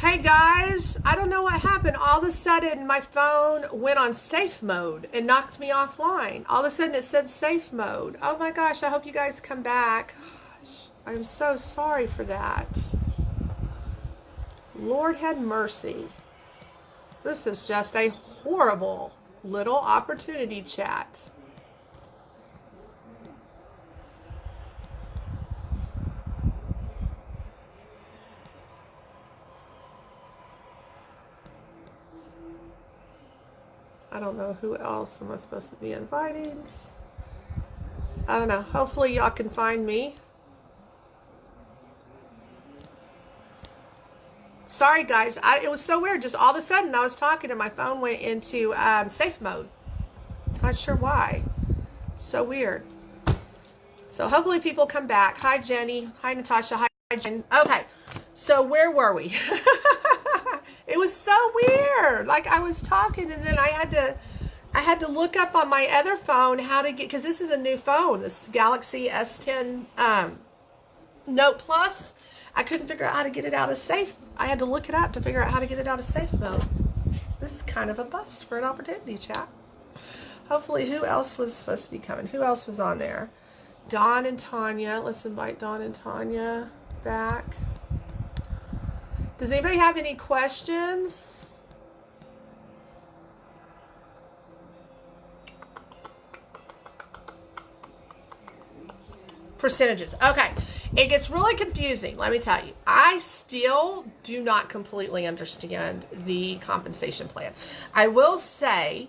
Hey guys, I don't know what happened. All of a sudden my phone went on safe mode and knocked me offline. All of a sudden it said safe mode. Oh my gosh, I hope you guys come back. Gosh, I'm so sorry for that. Lord have mercy. This is just a horrible little opportunity chat. I don't know who else am I supposed to be inviting. I don't know. Hopefully y'all can find me. Sorry guys, it was so weird. Just all of a sudden I was talking and my phone went into safe mode. Not sure why. So weird. So hopefully people come back. Hi Jenny. Hi Natasha. Hi Jen. Okay. So where were we? It was so weird. Like I was talking and then I had to look up on my other phone how to get, because this is a new phone, this Galaxy S10 Note Plus. I couldn't figure out how to get it out of safe. I had to look it up to figure out how to get it out of safe mode. This is kind of a bust for an opportunity chat. Hopefully, who else was supposed to be coming? Who else was on there? Dawn and Tanya. Let's invite Dawn and Tanya back. Does anybody have any questions? Percentages. Okay. It gets really confusing, let me tell you. I still do not completely understand the compensation plan. I will say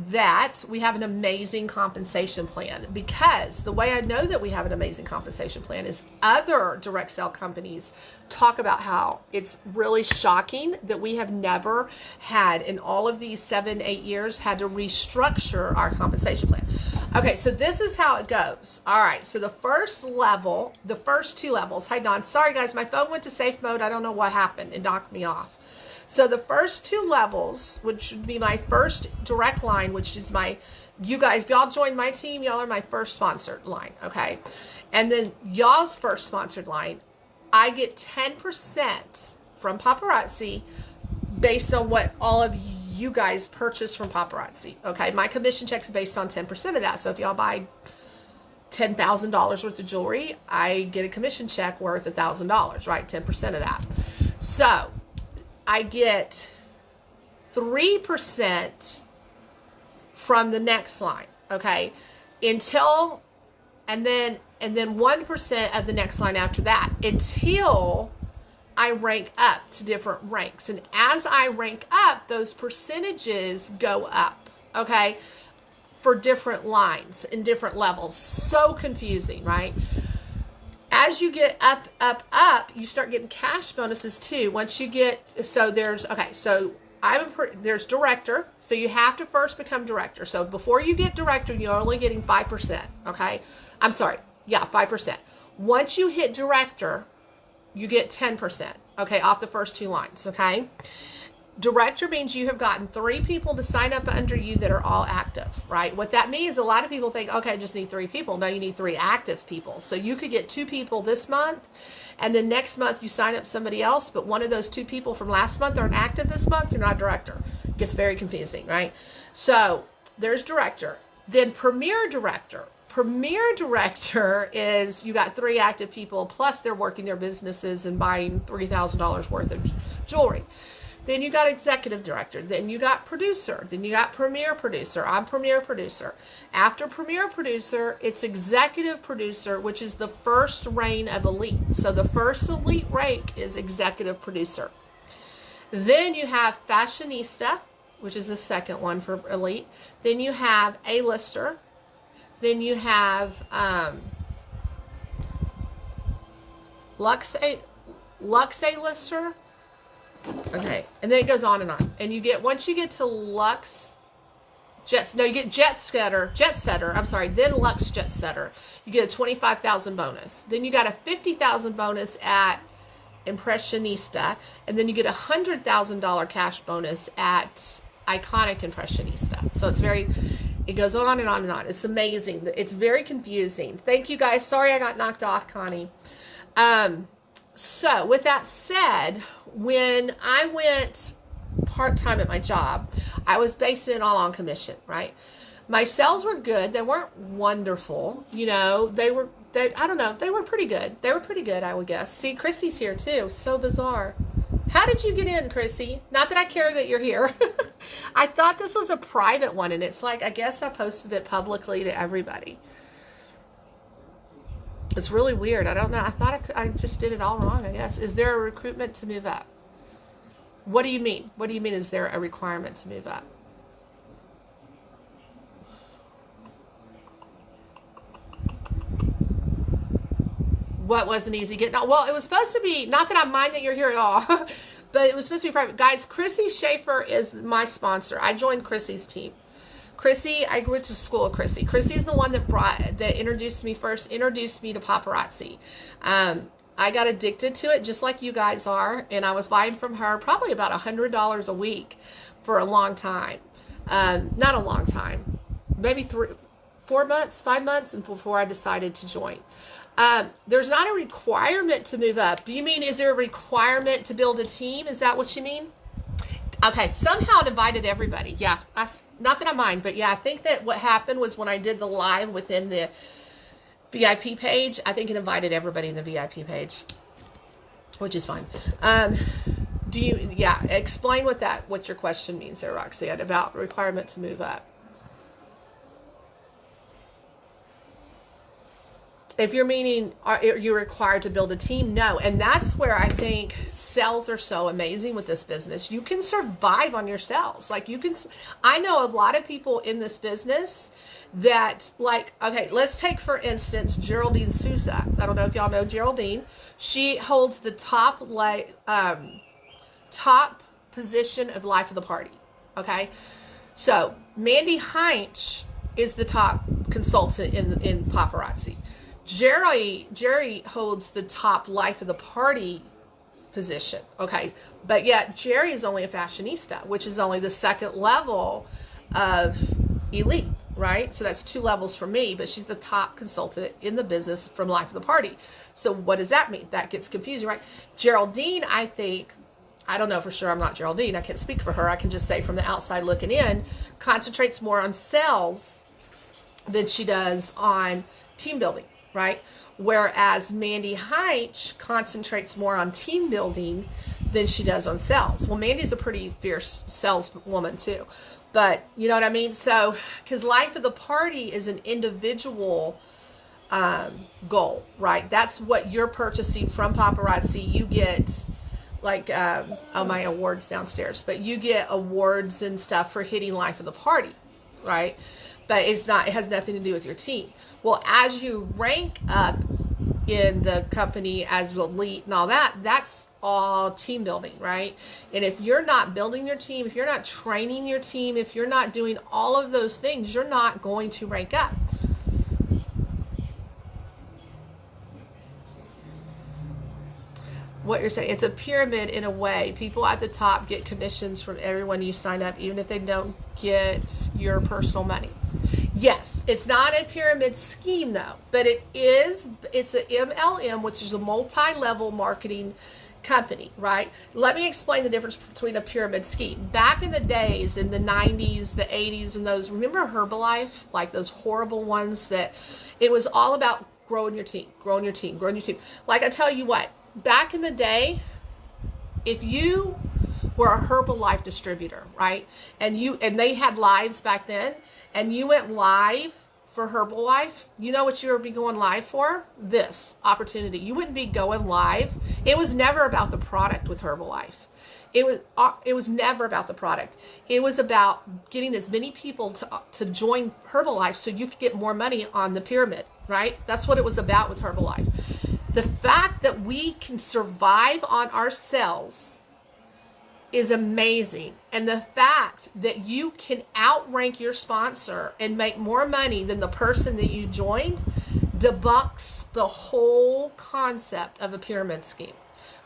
that we have an amazing compensation plan, because the way I know that we have an amazing compensation plan is other direct sale companies talk about how it's really shocking that we have never had, in all of these 7-8 years, had to restructure our compensation plan. Okay, so this is how it goes. All right, so the first level, the first two levels. Hi Don, sorry guys, my phone went to safe mode. I don't know what happened. It knocked me off. So the first two levels, which would be my first direct line, which is my, you guys, if y'all join my team, y'all are my first sponsored line, okay? And then y'all's first sponsored line, I get 10% from Paparazzi based on what all of you guys purchase from Paparazzi, okay? My commission check's based on 10% of that. So if y'all buy $10,000 worth of jewelry, I get a commission check worth $1,000, right? 10% of that. So I get 3% from the next line, okay? Until, and then 1% of the next line after that, until I rank up to different ranks. And as I rank up, those percentages go up, okay? For different lines and different levels. So confusing, right? As you get up, you start getting cash bonuses too. Once you get, so there's, okay, so there's director. So you have to first become director. So before you get director, you're only getting 5%, okay? I'm sorry, yeah, 5%. Once you hit director, you get 10%, okay, off the first two lines, okay? Director means you have gotten 3 people to sign up under you that are all active, right? What that means, a lot of people think, okay, I just need 3 people. No, you need 3 active people. So you could get 2 people this month, and then next month you sign up somebody else, but one of those 2 people from last month aren't active this month, you're not director. It gets very confusing, right? So there's director. Then premier director. Premier director is you got 3 active people, plus they're working their businesses and buying $3,000 worth of jewelry. Then you got executive director. Then you got producer. Then you got premier producer. I'm premier producer. After premier producer, it's executive producer, which is the first reign of elite. So the first elite rank is executive producer. Then you have fashionista, which is the second one for elite. Then you have A-lister. Then you have Lux A-lister. Okay, and then it goes on and on. And you get, once you get to Lux you get jet setter, then Lux jet setter. You get a 25,000 bonus. Then you got a 50,000 bonus at Impressionista, and then you get a $100,000 cash bonus at Iconic Impressionista. So it goes on and on and on. It's amazing. It's very confusing. Thank you guys. Sorry I got knocked off, Connie. So with that said, when I went part-time at my job, I was basing it all on commission, right? My sales were good. They weren't wonderful. You know, I don't know, they were pretty good. They were pretty good, I would guess. See, Chrissy's here too. So bizarre. How did you get in, Chrissy? Not that I care that you're here. I thought this was a private one, and it's like, I guess I posted it publicly to everybody. It's really weird. I don't know. I thought I just did it all wrong, I guess. Is there a recruitment to move up? What do you mean? What do you mean, is there a requirement to move up? What wasn't easy getting out? Well, it was supposed to be, not that I mind that you're here at all, but it was supposed to be private. Guys, Chrissy Schaefer is my sponsor. I joined Chrissy's team. Chrissy, I went to school with Chrissy. Chrissy is the one that introduced me to Paparazzi. I got addicted to it just like you guys are, and I was buying from her probably about $100 a week for a long time. Not a long time, maybe 4 months, 5 months, and before I decided to join. There's not a requirement to move up. Do you mean, is there a requirement to build a team? Is that what you mean? Okay, somehow divided everybody. Yeah, not that I mind, but yeah, I think that what happened was when I did the live within the VIP page, I think it invited everybody in the VIP page, which is fine. Explain what your question means there, Roxanne, about requirement to move up. If you're meaning, are you required to build a team? No. And that's where I think sales are so amazing with this business. You can survive on your sales. Like I know a lot of people in this business that, like, okay, let's take, for instance, Geraldine Souza. I don't know if y'all know Geraldine. She holds the top position of life of the party. Okay. So Mandy Heinch is the top consultant in Paparazzi. Jerry holds the top life of the party position, okay? But yet Jerry is only a fashionista, which is only the second level of elite, right? So that's 2 levels for me, but she's the top consultant in the business from life of the party. So what does that mean? That gets confusing, right? Geraldine, I think, I don't know for sure, I'm not Geraldine, I can't speak for her, I can just say from the outside looking in, concentrates more on sales than she does on team building. Right? Whereas Mandy Heinch concentrates more on team building than she does on sales. Well, Mandy's a pretty fierce saleswoman too. But you know what I mean? So, because life of the party is an individual goal, right? That's what you're purchasing from Paparazzi. You get like, my awards downstairs, but you get awards and stuff for hitting life of the party, right? But it has nothing to do with your team. Well, as you rank up in the company as elite and all that, that's all team building, right? And if you're not building your team, if you're not training your team, if you're not doing all of those things, you're not going to rank up. What you're saying, it's a pyramid in a way. People at the top get commissions from everyone you sign up, even if they don't get your personal money. Yes, it's not a pyramid scheme though, but it's a MLM, which is a multi-level marketing company, right? Let me explain the difference between a pyramid scheme. Back in the days, in the 90s, the 80s, and those, remember Herbalife? Like those horrible ones that it was all about growing your team, growing your team, growing your team. Like I tell you what, back in the day, if you were a Herbalife distributor, right? And they had lives back then, and you went live for Herbalife, you know what you would be going live for? This opportunity. You wouldn't be going live. It was never about the product with Herbalife. It was never about the product. It was about getting as many people to join Herbalife so you could get more money on the pyramid, right? That's what it was about with Herbalife. The fact that we can survive on our sales is amazing. And the fact that you can outrank your sponsor and make more money than the person that you joined debunks the whole concept of a pyramid scheme,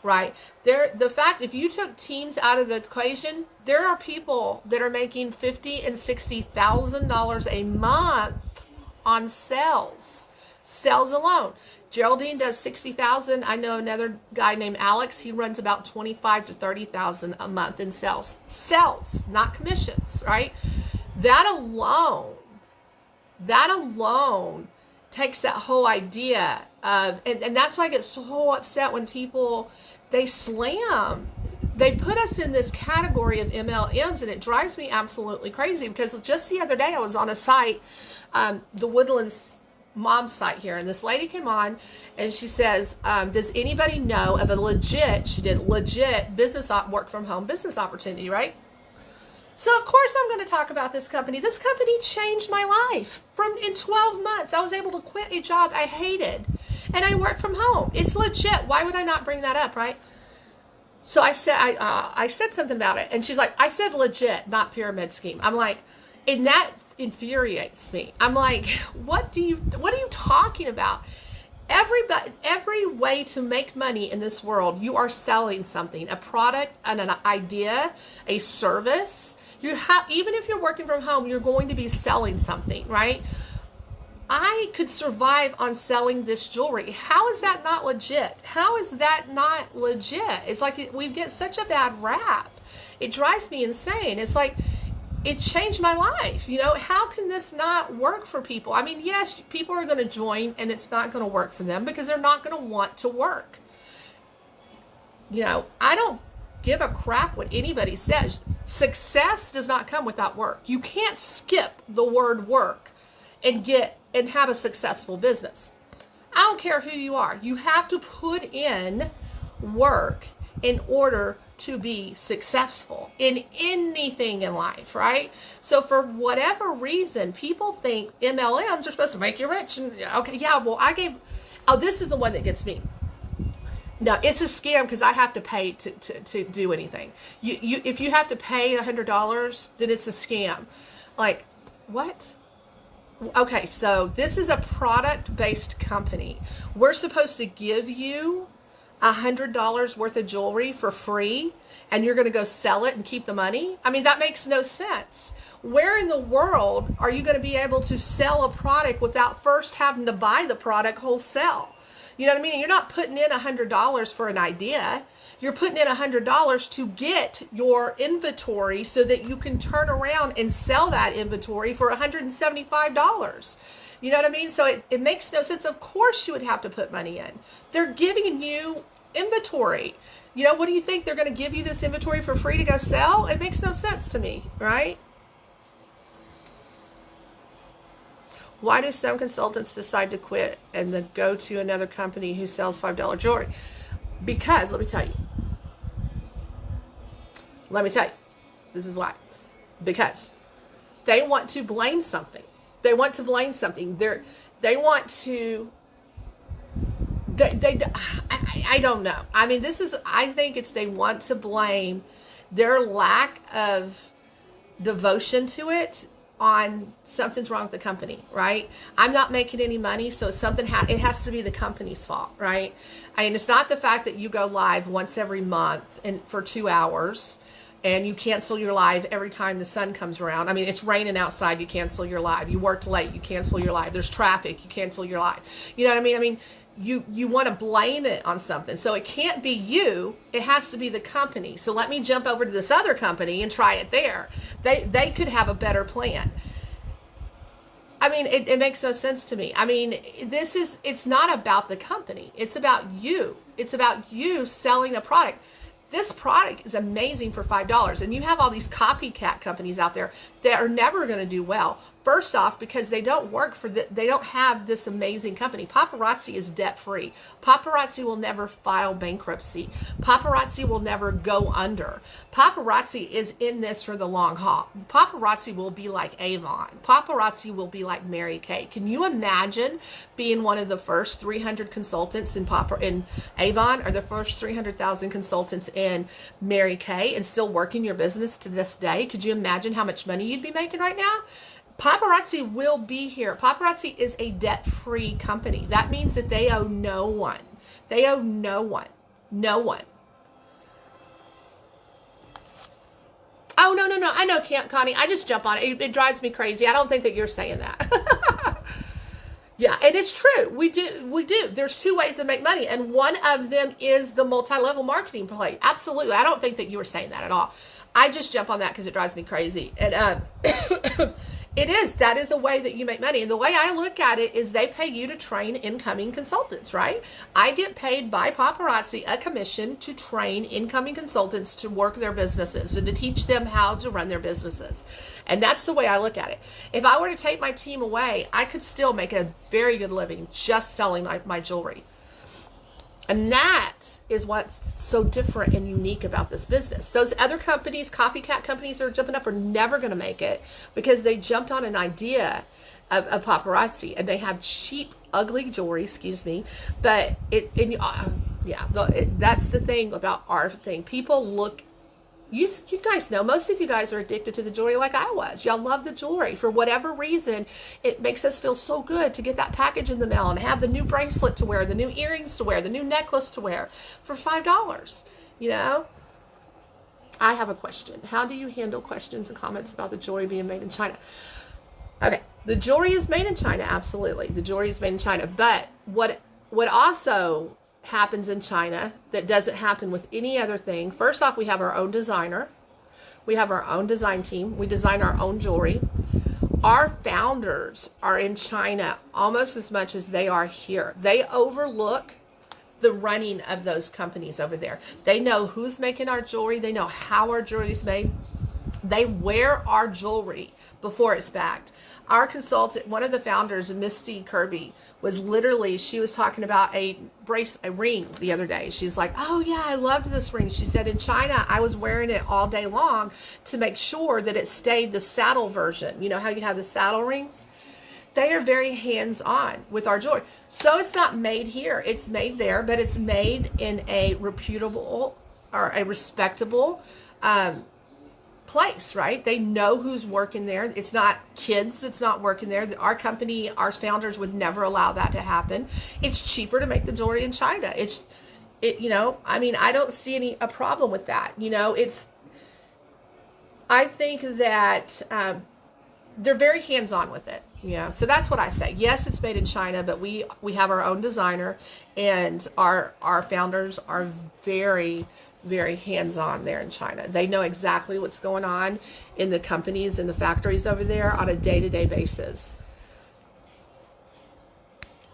right? The fact, if you took teams out of the equation, there are people that are making $50,000 and $60,000 a month on sales Sales alone. Geraldine does 60,000. I know another guy named Alex. He runs about 25 to 30,000 a month in sales. Sales, not commissions, right? That alone takes that whole idea of, and that's why I get so upset when people, they put us in this category of MLMs, and it drives me absolutely crazy, because just the other day I was on a site, the Woodlands mom site here, and this lady came on and she says, does anybody know of a legit business work from home business opportunity, right? So of course I'm going to talk about this company. This company changed my life. In 12 months, I was able to quit a job I hated, and I work from home. It's legit. Why would I not bring that up, right? So I said something about it, and she's like, I said legit, not pyramid scheme. I'm like, and that infuriates me. I'm like, what are you talking about? Every way to make money in this world, you are selling something, a product, an idea, a service. Even if you're working from home, you're going to be selling something, right? I could survive on selling this jewelry. How is that not legit? How is that not legit? It's like we get such a bad rap. It drives me insane. It's like, it changed my life. How can this not work for people? I mean, yes, people are going to join, and it's not going to work for them because they're not going to want to work. I don't give a crap what anybody says. Success does not come without work. You can't skip the word work and have a successful business. I don't care who you are. You have to put in work in order to be successful in anything in life, right? So for whatever reason, people think MLMs are supposed to make you rich. And okay, yeah, well, this is the one that gets me. No, it's a scam, because I have to pay to do anything. If you have to pay $100, then it's a scam. Like, what? Okay, so this is a product-based company. We're supposed to give you $100 worth of jewelry for free, and you're going to go sell it and keep the money? I mean, that makes no sense. Where in the world are you going to be able to sell a product without first having to buy the product wholesale? You know what I mean? You're not putting in $100 for an idea. You're putting in $100 to get your inventory so that you can turn around and sell that inventory for $175. You know what I mean? So it makes no sense. Of course you would have to put money in. They're giving you inventory. What do you think? They're going to give you this inventory for free to go sell? It makes no sense to me, right? Why do some consultants decide to quit and then go to another company who sells $5 jewelry? Because, let me tell you. This is why. Because they want to blame something. I don't know. I mean, I think they want to blame their lack of devotion to it on something's wrong with the company, right? I'm not making any money, so it has to be the company's fault, right? I mean, it's not the fact that you go live once every month and for 2 hours, and you cancel your live every time the sun comes around. I mean, it's raining outside, you cancel your live. You worked late, you cancel your live. There's traffic, you cancel your live. You know what I mean? I mean, you want to blame it on something. So it can't be you. It has to be the company. So let me jump over to this other company and try it there. They could have a better plan. I mean, it makes no sense to me. I mean, it's not about the company. It's about you. It's about you selling a product. This product is amazing for $5, and you have all these copycat companies out there that are never going to do well. First off, because they don't have this amazing company. Paparazzi is debt free. Paparazzi will never file bankruptcy. Paparazzi will never go under. Paparazzi is in this for the long haul. Paparazzi will be like Avon. Paparazzi will be like Mary Kay. Can you imagine being one of the first 300 consultants in Avon, or the first 300,000 consultants in Mary Kay, and still working your business to this day? Could you imagine how much money you'd be making right now? Paparazzi will be here. Paparazzi is a debt-free company. That means that they owe no one. They owe no one. No one. Oh, no. I know, Connie. I just jump on it. It drives me crazy. I don't think that you're saying that. Yeah, and it's true. We do. There's two ways to make money, and one of them is the multi-level marketing play. Absolutely. I don't think that you were saying that at all. I just jump on that because it drives me crazy. And that is a way that you make money. And the way I look at it is they pay you to train incoming consultants, right? I get paid by Paparazzi a commission to train incoming consultants to work their businesses and to teach them how to run their businesses. And that's the way I look at it. If I were to take my team away, I could still make a very good living just selling my jewelry. And that is what's so different and unique about this business. Those other companies, copycat companies that are jumping up, are never going to make it because they jumped on an idea of paparazzi, and they have cheap, ugly jewelry, but that's the thing about our thing. People look, you guys know, most of you guys are addicted to the jewelry like I was. Y'all love the jewelry. For whatever reason, it makes us feel so good to get that package in the mail and have the new bracelet to wear, the new earrings to wear, the new necklace to wear for $5. I have a question. How do you handle questions and comments about the jewelry being made in China? Okay, the jewelry is made in China, absolutely. The jewelry is made in China. But what also happens in China that doesn't happen with any other thing. First off, we have our own designer. We have our own design team. We design our own jewelry. Our founders are in China almost as much as they are here. They overlook the running of those companies over there. They know who's making our jewelry. They know how our jewelry is made. They wear our jewelry before it's bagged. Our consultant, one of the founders, Misty Kirby, she was talking about a ring the other day. She's like, oh yeah, I loved this ring. She said, in China, I was wearing it all day long to make sure that it stayed the saddle version. You know how you have the saddle rings? They are very hands-on with our jewelry. So it's not made here. It's made there, but it's made in a reputable or a respectable place, right? They know who's working there. It's not kids that's not working there. Our company, our founders would never allow that to happen. It's cheaper to make the jewelry in China. I don't see a problem with that. I think that they're very hands-on with it. So that's what I say. Yes, it's made in China, but we have our own designer, and our founders are very, very hands-on there in China. They know exactly what's going on in the companies and the factories over there on a day-to-day basis.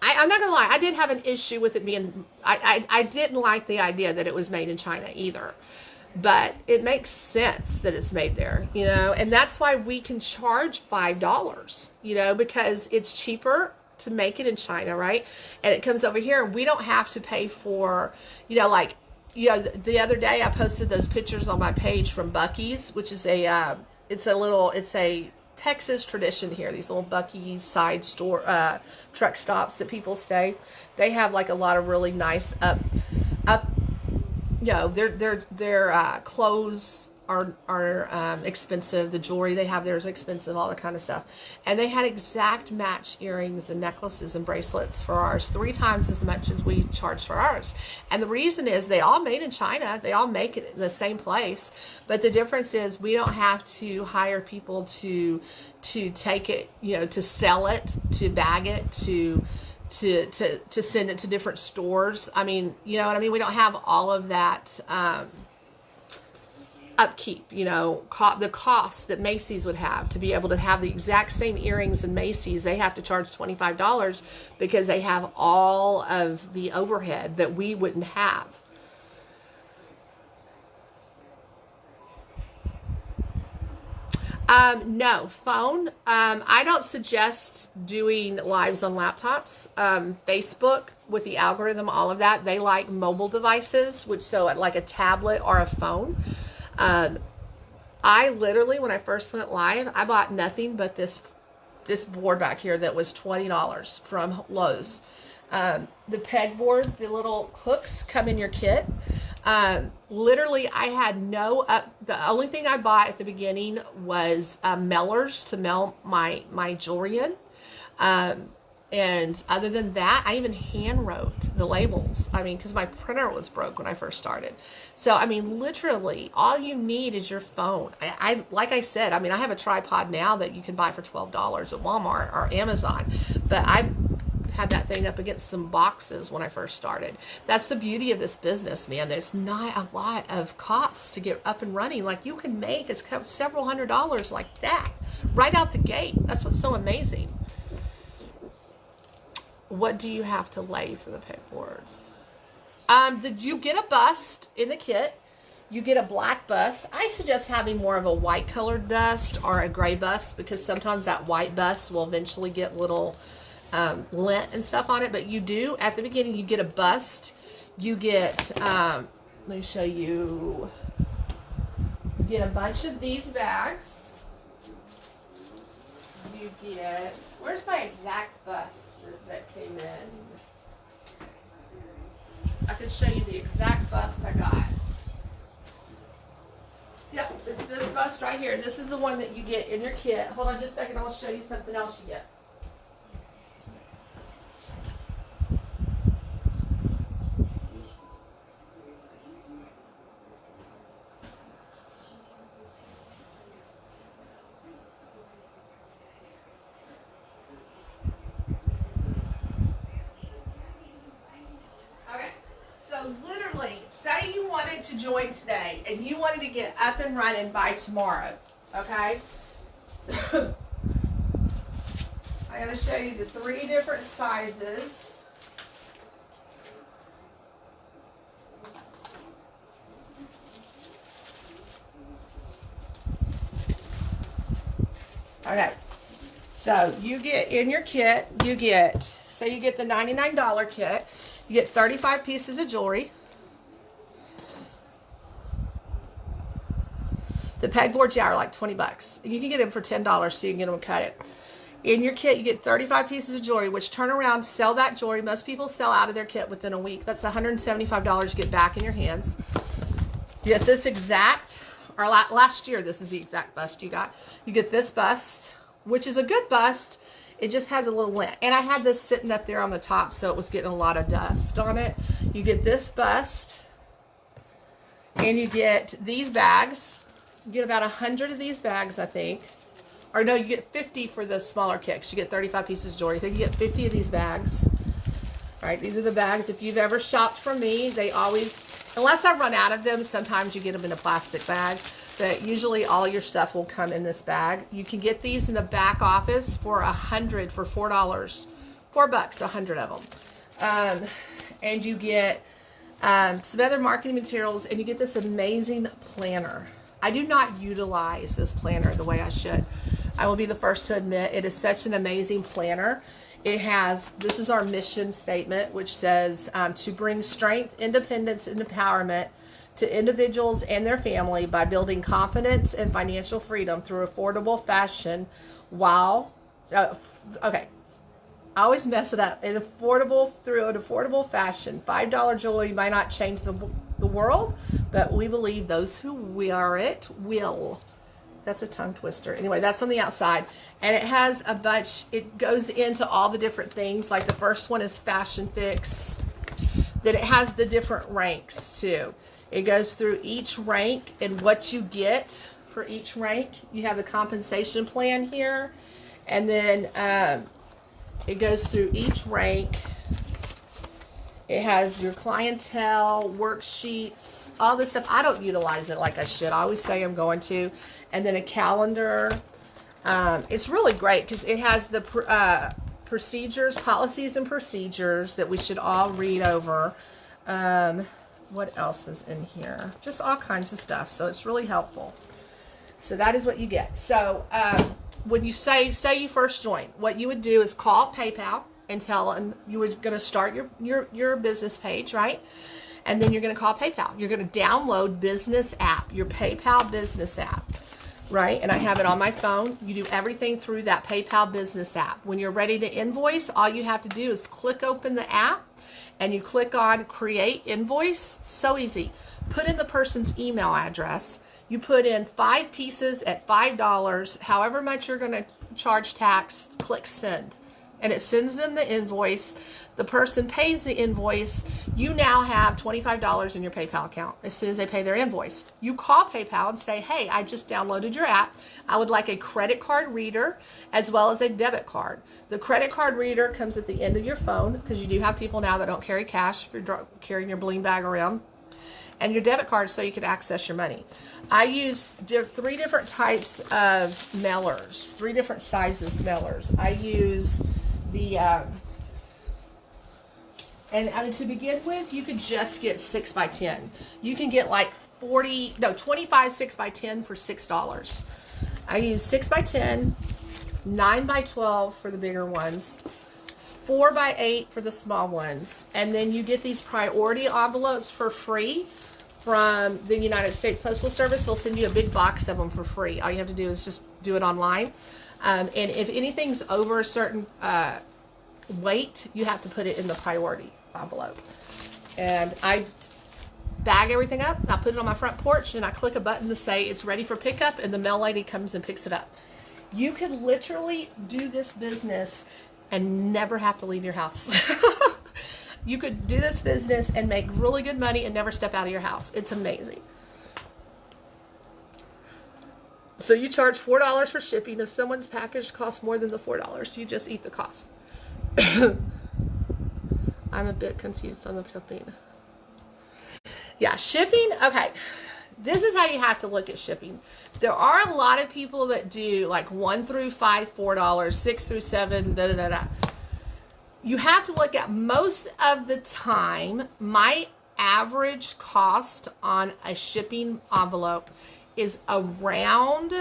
I'm not gonna lie, I did have an issue with it being, I didn't like the idea that it was made in China either, but it makes sense that it's made there, and that's why we can charge $5, because it's cheaper to make it in China, right? And it comes over here, and we don't have to pay for, the other day I posted those pictures on my page from Buc-ee's, which is it's a Texas tradition here. These little Buc-ee's side store, truck stops that people stay. They have like a lot of really nice their clothes are expensive. The jewelry they have there is expensive, all that kind of stuff. And they had exact match earrings and necklaces and bracelets for ours, 3 times as much as we charge for ours. And the reason is they all made in China. They all make it in the same place. But the difference is we don't have to hire people to take it, to sell it, to bag it, to send it to different stores. I mean, you know what I mean? We don't have all of that upkeep, the cost that Macy's would have to be able to have the exact same earrings in Macy's. They have to charge $25 because they have all of the overhead that we wouldn't have. No, phone. I don't suggest doing lives on laptops. Facebook, with the algorithm, all of that, they like mobile devices, like a tablet or a phone. I literally, when I first went live, I bought nothing but this board back here that was $20 from Lowe's. The pegboard, the little hooks come in your kit. Literally, I had the only thing I bought at the beginning was mailers to mail my jewelry in. And other than that, I even hand wrote the labels. Because my printer was broke when I first started. So, literally, all you need is your phone. Like I said, I have a tripod now that you can buy for $12 at Walmart or Amazon. But had that thing up against some boxes when I first started. That's the beauty of this business, man. There's not a lot of costs to get up and running. Like, you can make several $100s like that right out the gate. That's what's so amazing. What do you have to lay for the pegboards? You get a bust in the kit. You get a black bust. I suggest having more of a white colored bust or a gray bust, because sometimes that white bust will eventually get little lint and stuff on it. But you do, at the beginning, you get a bust. You get, let me show you, you get a bunch of these bags. You get, where's my exact bust that came in? I can show you the exact bust I got. Yep, it's this bust right here. This is the one that you get in your kit. Hold on just a second. I'll show you something else you get. Literally, say you wanted to join today and you wanted to get up and running by tomorrow, okay? I gotta show you the 3 different sizes. Okay, so you get in your kit, you get, say you get the $99 kit, you get 35 pieces of jewelry. The pegboards, yeah, are like 20 bucks. You can get them for $10 so you can get them and cut it. In your kit, you get 35 pieces of jewelry, which turn around, sell that jewelry. Most people sell out of their kit within a week. That's $175 you get back in your hands. You get this exact, or last year, this is the exact bust you got. You get this bust, which is a good bust. It just has a little lint. And I had this sitting up there on the top, so it was getting a lot of dust on it. You get this bust, and you get these bags. You get about 100 of these bags, I think. Or no, you get 50 for the smaller kicks. You get 35 pieces of jewelry. I think you get 50 of these bags. All right, these are the bags. If you've ever shopped from me, they always, unless I run out of them, sometimes you get them in a plastic bag. But usually all your stuff will come in this bag. You can get these in the back office for $100 for $4. $4, 100 of them. And you get some other marketing materials, and you get this amazing planner. I do not utilize this planner the way I should. I will be the first to admit it is such an amazing planner. It has, this is our mission statement, which says to bring strength, independence, and empowerment to individuals and their family by building confidence and financial freedom through affordable fashion while, okay, I always mess it up. Through an affordable fashion. $5 jewelry might not change the world, but we believe those who wear it will. That's a tongue twister. Anyway, that's on the outside. And it has a bunch, it goes into all the different things. Like the first one is Fashion Fix. Then it has the different ranks too. It goes through each rank and what you get for each rank. You have a compensation plan here. And then it goes through each rank. It has your clientele, worksheets, all this stuff. I don't utilize it like I should. I always say I'm going to. And then a calendar. It's really great because it has the procedures, policies and procedures that we should all read over. What else is in here? Just all kinds of stuff. So it's really helpful. So that is what you get. So when you say you first join, what you would do is call PayPal and tell them you were going to start your business page, right? And then you're going to call PayPal. You're going to download business app, your PayPal business app, right? And I have it on my phone. You do everything through that PayPal business app. When you're ready to invoice, all you have to do is click open the app and you click on create invoice. So easy. Put in the person's email address. You put in 5 pieces at $5, however much you're going to charge tax, click send. and it sends them the invoice. The person pays the invoice. You now have $25 in your PayPal account as soon as they pay their invoice. You call PayPal and say, hey, I just downloaded your app. I would like a credit card reader as well as a debit card. The credit card reader comes at the end of your phone, because you do have people now that don't carry cash if you're carrying your bling bag around. And your debit card so you can access your money. I use 3 different types of mailers, 3 different sizes mailers. I use the, and I mean, to begin with, you could just get 6x10. You can get like 25 6x10 for $6. I use 6x10, 9x12 for the bigger ones, 4x8 for the small ones, and then you get these priority envelopes for free from the United States Postal Service. They'll send you a big box of them for free. All you have to do is just do it online. And if anything's over a certain weight, you have to put it in the priority envelope. And I bag everything up, I put it on my front porch, and I click a button to say it's ready for pickup, and the mail lady comes and picks it up. You can literally do this business and never have to leave your house. You could do this business and make really good money and never step out of your house. It's amazing. So you charge $4 for shipping. If someone's package costs more than the $4, you just eat the cost. I'm a bit confused on the shipping. Yeah, shipping. Okay. This is how you have to look at shipping. There are a lot of people that do like 1 through 5, $4, 6 through 7, da da da da. You have to look at, most of the time, my average cost on a shipping envelope is around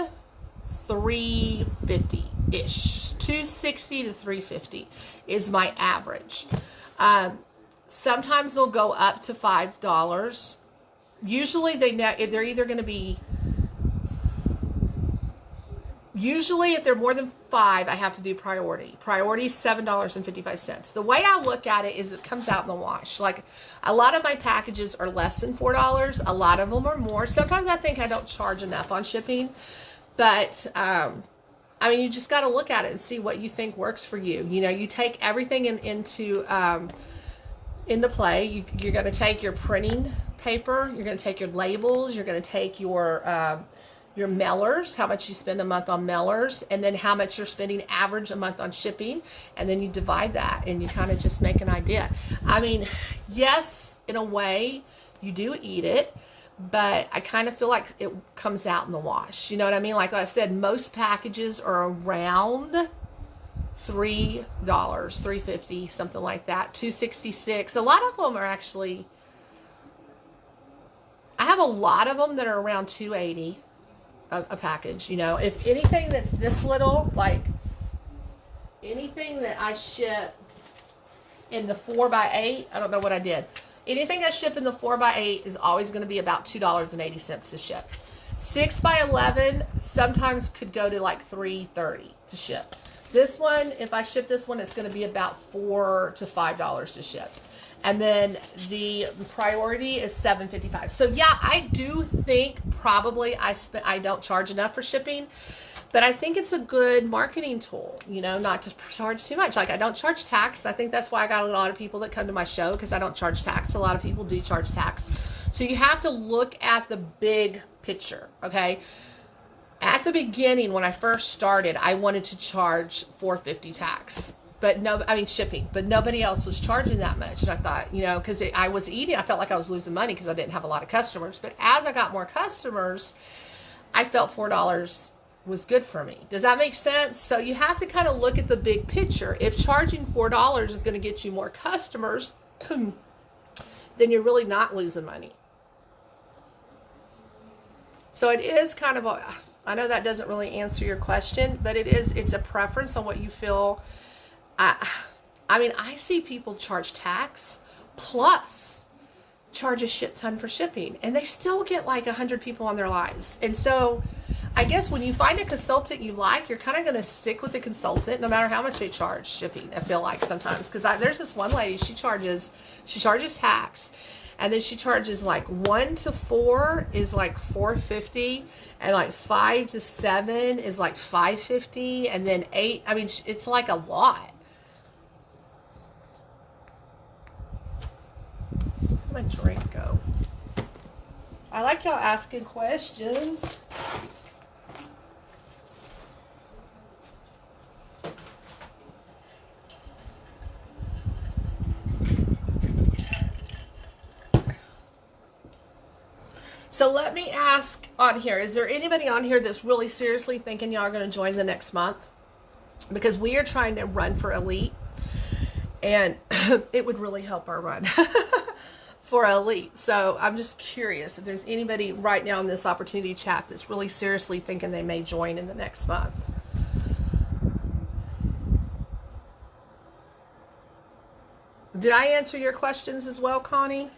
$350-ish. $260 to $350 is my average. Sometimes they'll go up to $5. Usually they're either going to be, usually if they're more than 5, I have to do priority. Priority is $7.55. The way I look at it is it comes out in the wash. Like, a lot of my packages are less than $4. A lot of them are more. Sometimes I think I don't charge enough on shipping, but I mean, you just got to look at it and see what you think works for you. You know, you take everything into play. You're going to take your printing paper, you're going to take your labels, you're going to take your mailers, how much you spend a month on mailers, and then how much you're spending average a month on shipping, and then you divide that and you kind of just make an idea. I mean, yes, in a way you do eat it, but I kind of feel like it comes out in the wash. You know what I mean? Like I said, most packages are around $3, $3.50, something like that, $2.66. A lot of them are actually, I have a lot of them that are around $2.80 a package. You know, if anything that's this little, like anything that I ship in the 4x8, I don't know what I did. Anything I ship in the 4x8 is always going to be about $2.80 to ship. 6x11 sometimes could go to like $3.30 to ship. This one, if I ship this one, it's going to be about $4 to $5 to ship. And then the priority is $7.55. So yeah, I do think probably I don't charge enough for shipping, but I think it's a good marketing tool, you know, not to charge too much. Like, I don't charge tax. I think that's why I got a lot of people that come to my show, because I don't charge tax. A lot of people do charge tax. So you have to look at the big picture, okay? At the beginning, when I first started, I wanted to charge $4.50 tax. But no, I mean shipping, but nobody else was charging that much. And I thought, you know, because I was eating, I felt like I was losing money because I didn't have a lot of customers. But as I got more customers, I felt $4 was good for me. Does that make sense? So you have to kind of look at the big picture. If charging $4 is going to get you more customers, then you're really not losing money. So it is kind of a, I know that doesn't really answer your question, but it's a preference on what you feel. I mean, I see people charge tax plus charge a shit ton for shipping, and they still get like 100 people on their lives. And so I guess when you find a consultant you like, you're kind of going to stick with the consultant no matter how much they charge shipping, I feel like sometimes. Because there's this one lady, she charges tax, and then she charges like 1 to 4 is like $4.50, and like 5 to 7 is like $5.50, and then 8, I mean, it's like a lot. my drink go? I like y'all asking questions. So let me ask on here, is there anybody on here that's really seriously thinking y'all are going to join the next month? Because we are trying to run for Elite, and it would really help our run for Elite. So I'm just curious if there's anybody right now in this opportunity chat that's really seriously thinking they may join in the next month. Did I answer your questions as well, Connie?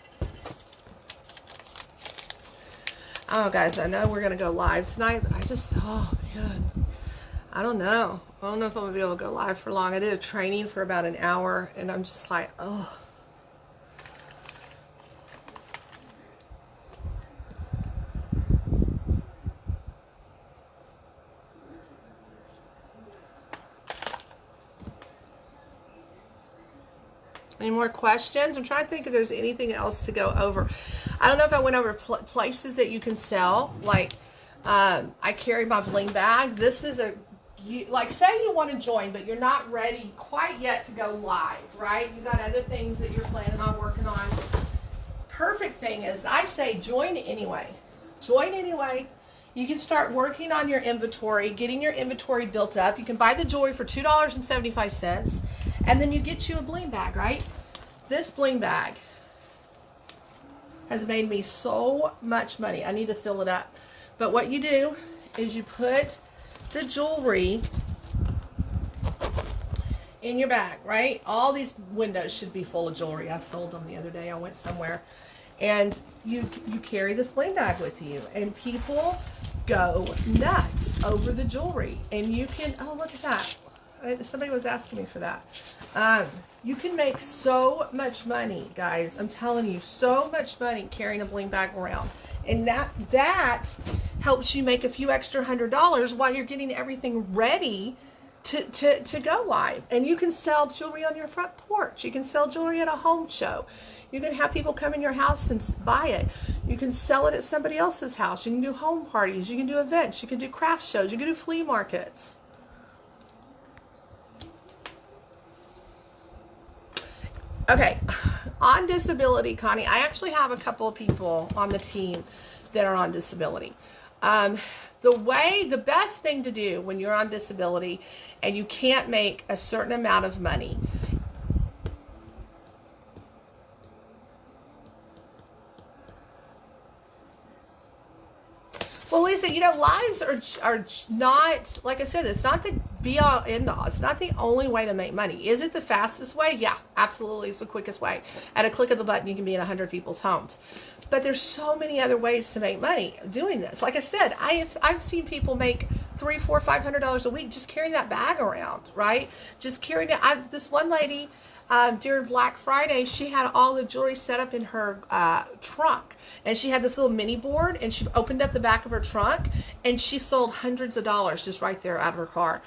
Oh, guys, I know we're going to go live tonight, but I just, oh, man, I don't know. I don't know if I'm going to be able to go live for long. I did a training for about an hour, and I'm just like, oh. Any more questions? I'm trying to think if there's anything else to go over. I don't know if I went over places that you can sell. Like, I carry my bling bag. This is like, say you want to join, but you're not ready quite yet to go live, right? You got other things that you're planning on working on. Perfect thing is, I say join anyway. Join anyway. You can start working on your inventory, getting your inventory built up. You can buy the jewelry for $2.75, and then you get you a bling bag, right? This bling bag has made me so much money. I need to fill it up. But what you do is you put the jewelry in your bag, right? All these windows should be full of jewelry. I sold them the other day. I went somewhere. And you carry this bling bag with you, and people go nuts over the jewelry. And you can, oh, look at that. Somebody was asking me for that. You can make so much money, guys. I'm telling you, so much money carrying a bling bag around. And that helps you make a few extra $100 while you're getting everything ready to go live. And you can sell jewelry on your front porch. You can sell jewelry at a home show. You can have people come in your house and buy it. You can sell it at somebody else's house. You can do home parties. You can do events. You can do craft shows. You can do flea markets. Okay, on disability, Connie, I actually have a couple of people on the team that are on disability. The best thing to do when you're on disability and you can't make a certain amount of money. Well, Lisa, you know, lives are not, like I said, it's not the be all end all. It's not the only way to make money. Is it the fastest way? Yeah, absolutely. It's the quickest way. At a click of the button, you can be in 100 people's homes. But there's so many other ways to make money doing this. Like I said, I've seen people make $300, $400, $500 a week just carrying that bag around, right? Just carrying it. This one lady, during Black Friday, she had all the jewelry set up in her trunk, and she had this little mini board, and she opened up the back of her trunk, and she sold hundreds of dollars just right there out of her car.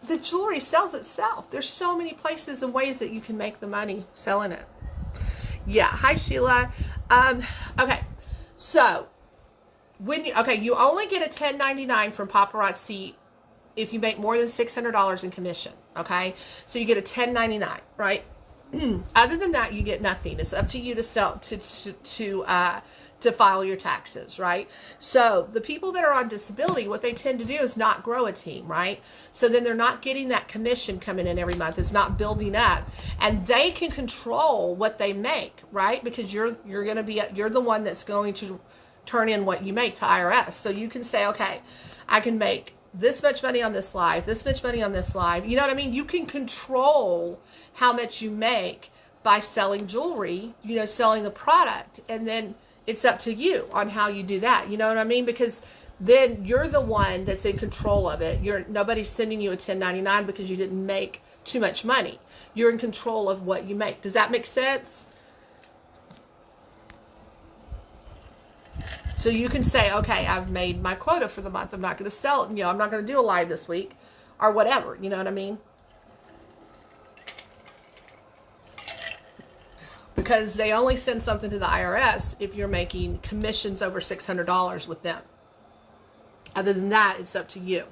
The jewelry sells itself. There's so many places and ways that you can make the money selling it. Yeah. Hi, Sheila. Okay. So you only get a $10.99 from Paparazzi if you make more than $600 in commission. Okay. So you get a $10.99, right? Other than that, you get nothing. It's up to you to sell, to file your taxes, right? So the people that are on disability, what they tend to do is not grow a team, right? So then they're not getting that commission coming in every month. It's not building up, and they can control what they make, right? Because you're the one that's going to turn in what you make to IRS. So you can say, okay, I can make this much money on this live, this much money on this live. You know what I mean? You can control how much you make by selling jewelry, you know, selling the product, and then it's up to you on how you do that. You know what I mean? Because then you're the one that's in control of it. Nobody's sending you a $10.99 because you didn't make too much money. You're in control of what you make. Does that make sense? So you can say, okay, I've made my quota for the month. I'm not going to sell it. You know, I'm not going to do a live this week or whatever. You know what I mean? because they only send something to the IRS if you're making commissions over $600 with them. Other than that, it's up to you.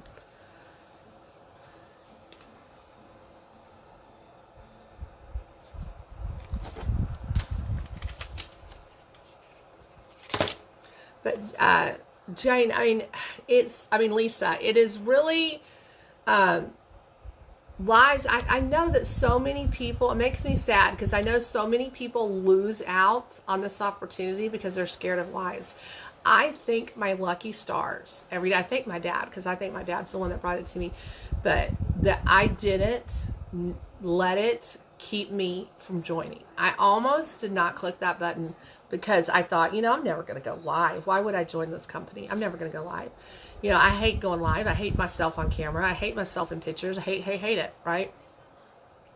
But Jane, Lisa, it is really lives. I know that so many people, it makes me sad because I know so many people lose out on this opportunity because they're scared of lies. I thank my lucky stars every day. I thank my dad because I think my dad's the one that brought it to me, but that I didn't let it keep me from joining. I almost did not click that button because I thought, I'm never going to go live. Why would I join this company? I'm never going to go live. I hate going live. I hate myself on camera. I hate myself in pictures. I hate it, right?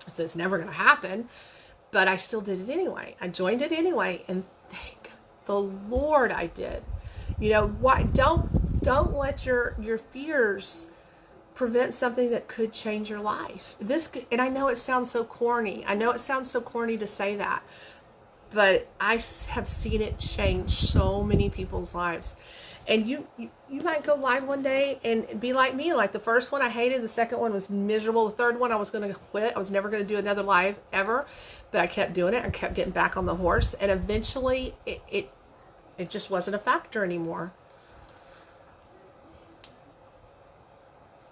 So it's never going to happen, but I still did it anyway. I joined it anyway, and thank the Lord I did. Why don't let your fears prevent something that could change your life. And I know it sounds so corny. I know it sounds so corny to say that, but I have seen it change so many people's lives. And you might go live one day and be like me. Like the first one I hated, the second one was miserable, the third one I was going to quit. I was never going to do another live ever, but I kept doing it. I kept getting back on the horse, and eventually it just wasn't a factor anymore.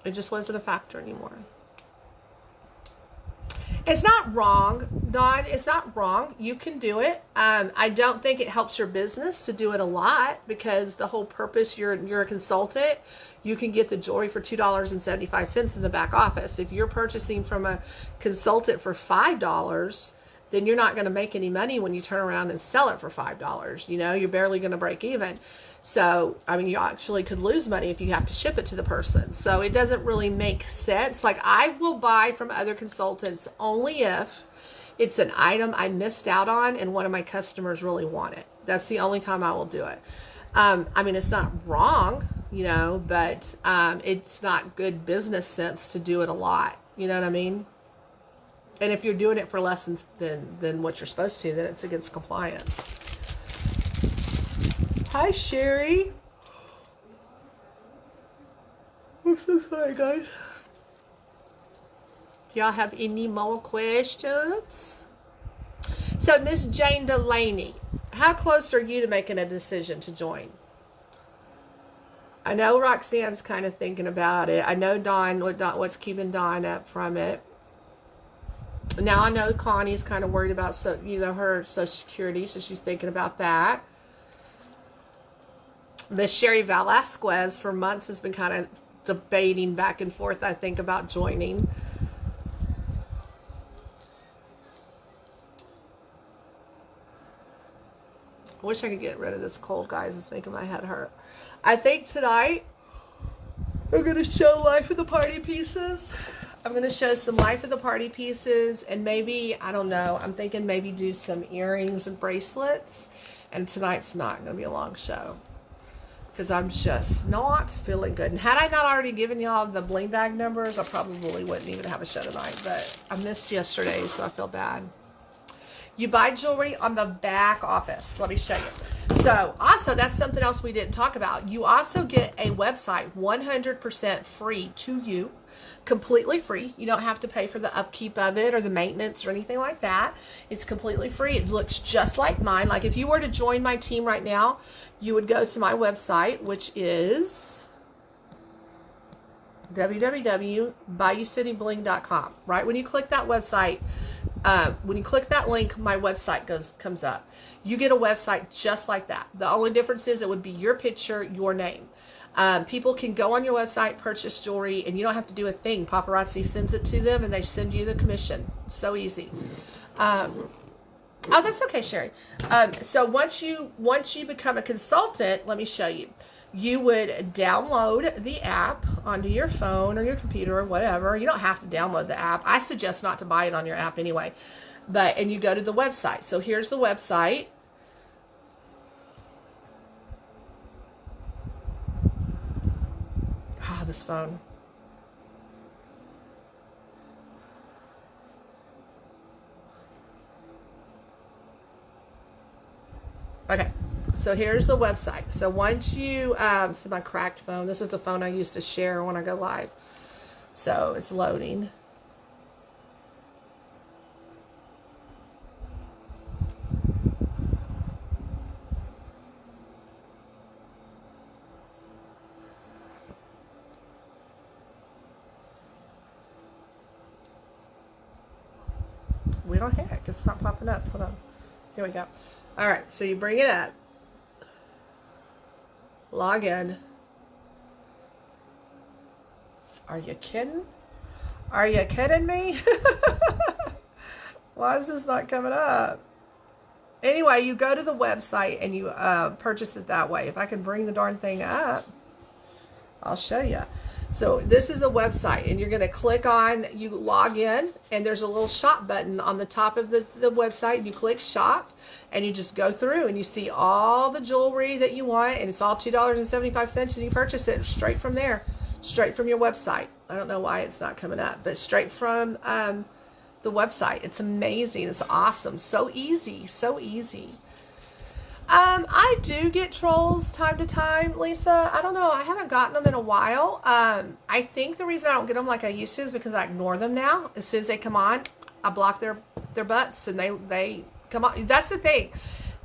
It just wasn't a factor anymore. It's not wrong, Dawn. It's not wrong. You can do it. I don't think it helps your business to do it a lot because the whole purpose, you're a consultant. You can get the jewelry for $2.75 in the back office. If you're purchasing from a consultant for $5, then you're not going to make any money when you turn around and sell it for $5. You're barely going to break even. So, you actually could lose money if you have to ship it to the person. So it doesn't really make sense. Like I will buy from other consultants only if it's an item I missed out on and one of my customers really want it. That's the only time I will do it. It's not wrong, but it's not good business sense to do it a lot. You know what I mean? And if you're doing it for less than what you're supposed to, then it's against compliance. Hi, Sherry. I'm so sorry, guys. Y'all have any more questions? So, Miss Jane Delaney, how close are you to making a decision to join? I know Roxanne's kind of thinking about it. I know what's keeping Dawn up from it. Now I know Connie's kind of worried about her Social Security, so she's thinking about that. Miss Sherry Velasquez for months has been kind of debating back and forth, I think, about joining. I wish I could get rid of this cold, guys. It's making my head hurt. I think tonight I'm going to show Life of the Party Pieces. I'm going to show some Life of the Party Pieces, and maybe, I don't know, I'm thinking maybe do some earrings and bracelets. And tonight's not going to be a long show because I'm just not feeling good. And had I not already given y'all the bling bag numbers, I probably wouldn't even have a show tonight. But I missed yesterday, so I feel bad. You buy jewelry on the back office. Let me show you. So also, that's something else we didn't talk about. You also get a website 100% free to you, completely free. You don't have to pay for the upkeep of it or the maintenance or anything like that. It's completely free. It looks just like mine. Like if you were to join my team right now, you would go to my website, which is www.bayoucitybling.com. Right when you click that website, when you click that link, my website comes up. You get a website just like that. The only difference is it would be your picture, your name. People can go on your website, purchase jewelry, and you don't have to do a thing. Paparazzi sends it to them, and they send you the commission. So easy. Oh, that's okay, Sherry. So once you become a consultant, let me show you. You would download the app onto your phone or your computer or whatever. You don't have to download the app. I suggest not to buy it on your app anyway. And you go to the website. So here's the website. This phone. So here's the website. So once you, so my cracked phone, this is the phone I used to share when I go live. So it's loading. Well, heck, it's not popping up. Hold on. Here we go. All right, so you bring it up. Log in. Are you kidding? Are you kidding me? Why is this not coming up? Anyway, you go to the website and you purchase it that way. If I can bring the darn thing up, I'll show you. So this is the website, and you're going to click on, you log in, and there's a little shop button on the top of the website, and you click shop, and you just go through, and you see all the jewelry that you want, and it's all $2.75, and you purchase it straight from there, straight from your website. I don't know why it's not coming up, but straight from the website. It's amazing. It's awesome. So easy. So easy. I do get trolls time to time, Lisa. I don't know. I haven't gotten them in a while. I think the reason I don't get them like I used to is because I ignore them now. As soon as they come on, I block their butts, and they come on. That's the thing.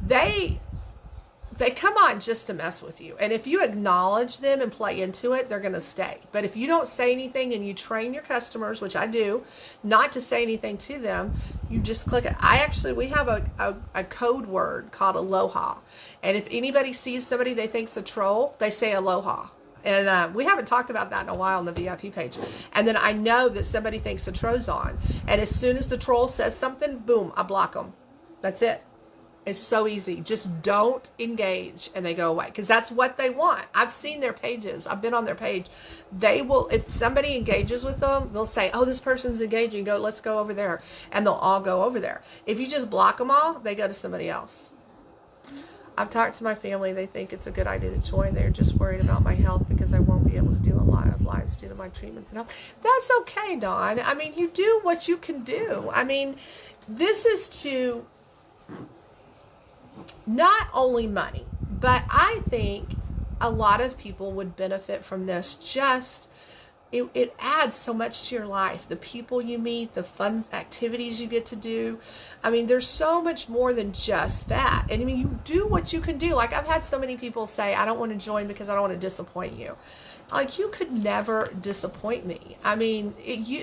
They come on just to mess with you. And if you acknowledge them and play into it, they're going to stay. But if you don't say anything and you train your customers, which I do, not to say anything to them, you just click it. We have a code word called aloha. And if anybody sees somebody they think's a troll, they say aloha. And we haven't talked about that in a while on the VIP page. And then I know that somebody thinks a troll's on. And as soon as the troll says something, boom, I block them. That's it. It's so easy. Just don't engage and they go away, because that's what they want. I've seen their pages. I've been on their page. They will, if somebody engages with them, they'll say, oh, this person's engaging. Let's go over there. And they'll all go over there. If you just block them all, they go to somebody else. I've talked to my family. They think it's a good idea to join. They're just worried about my health because I won't be able to do a lot of lives due to my treatments and all. That's okay, Dawn. I mean, you do what you can do. I mean, this is to not only money, but I think a lot of people would benefit from this. Just it adds so much to your life. The people you meet, the fun activities you get to do. I mean, there's so much more than just that. And I mean, you do what you can do. Like, I've had so many people say, I don't want to join because I don't want to disappoint you. Like, you could never disappoint me. I mean,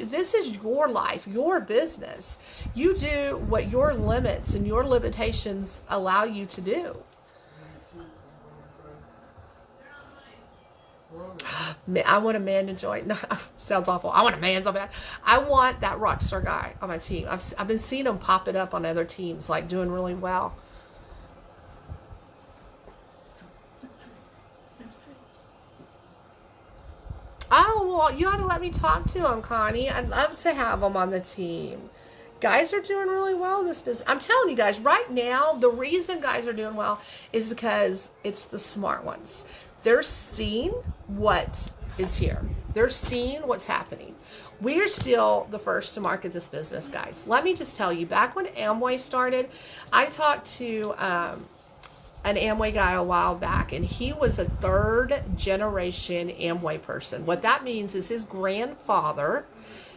this is your life, your business. You do what your limits and your limitations allow you to do. I want a man to join. No, sounds awful. I want a man so bad. I want that rock star guy on my team. I've been seeing him popping up on other teams, like doing really well. Oh, well, you ought to let me talk to him, Connie. I'd love to have him on the team. Guys are doing really well in this business. I'm telling you guys, right now, the reason guys are doing well is because it's the smart ones. They're seeing what is here. They're seeing what's happening. We're still the first to market this business, guys. Let me just tell you, back when Amway started, I talked to an Amway guy a while back, and he was a third generation Amway person. What that means is his grandfather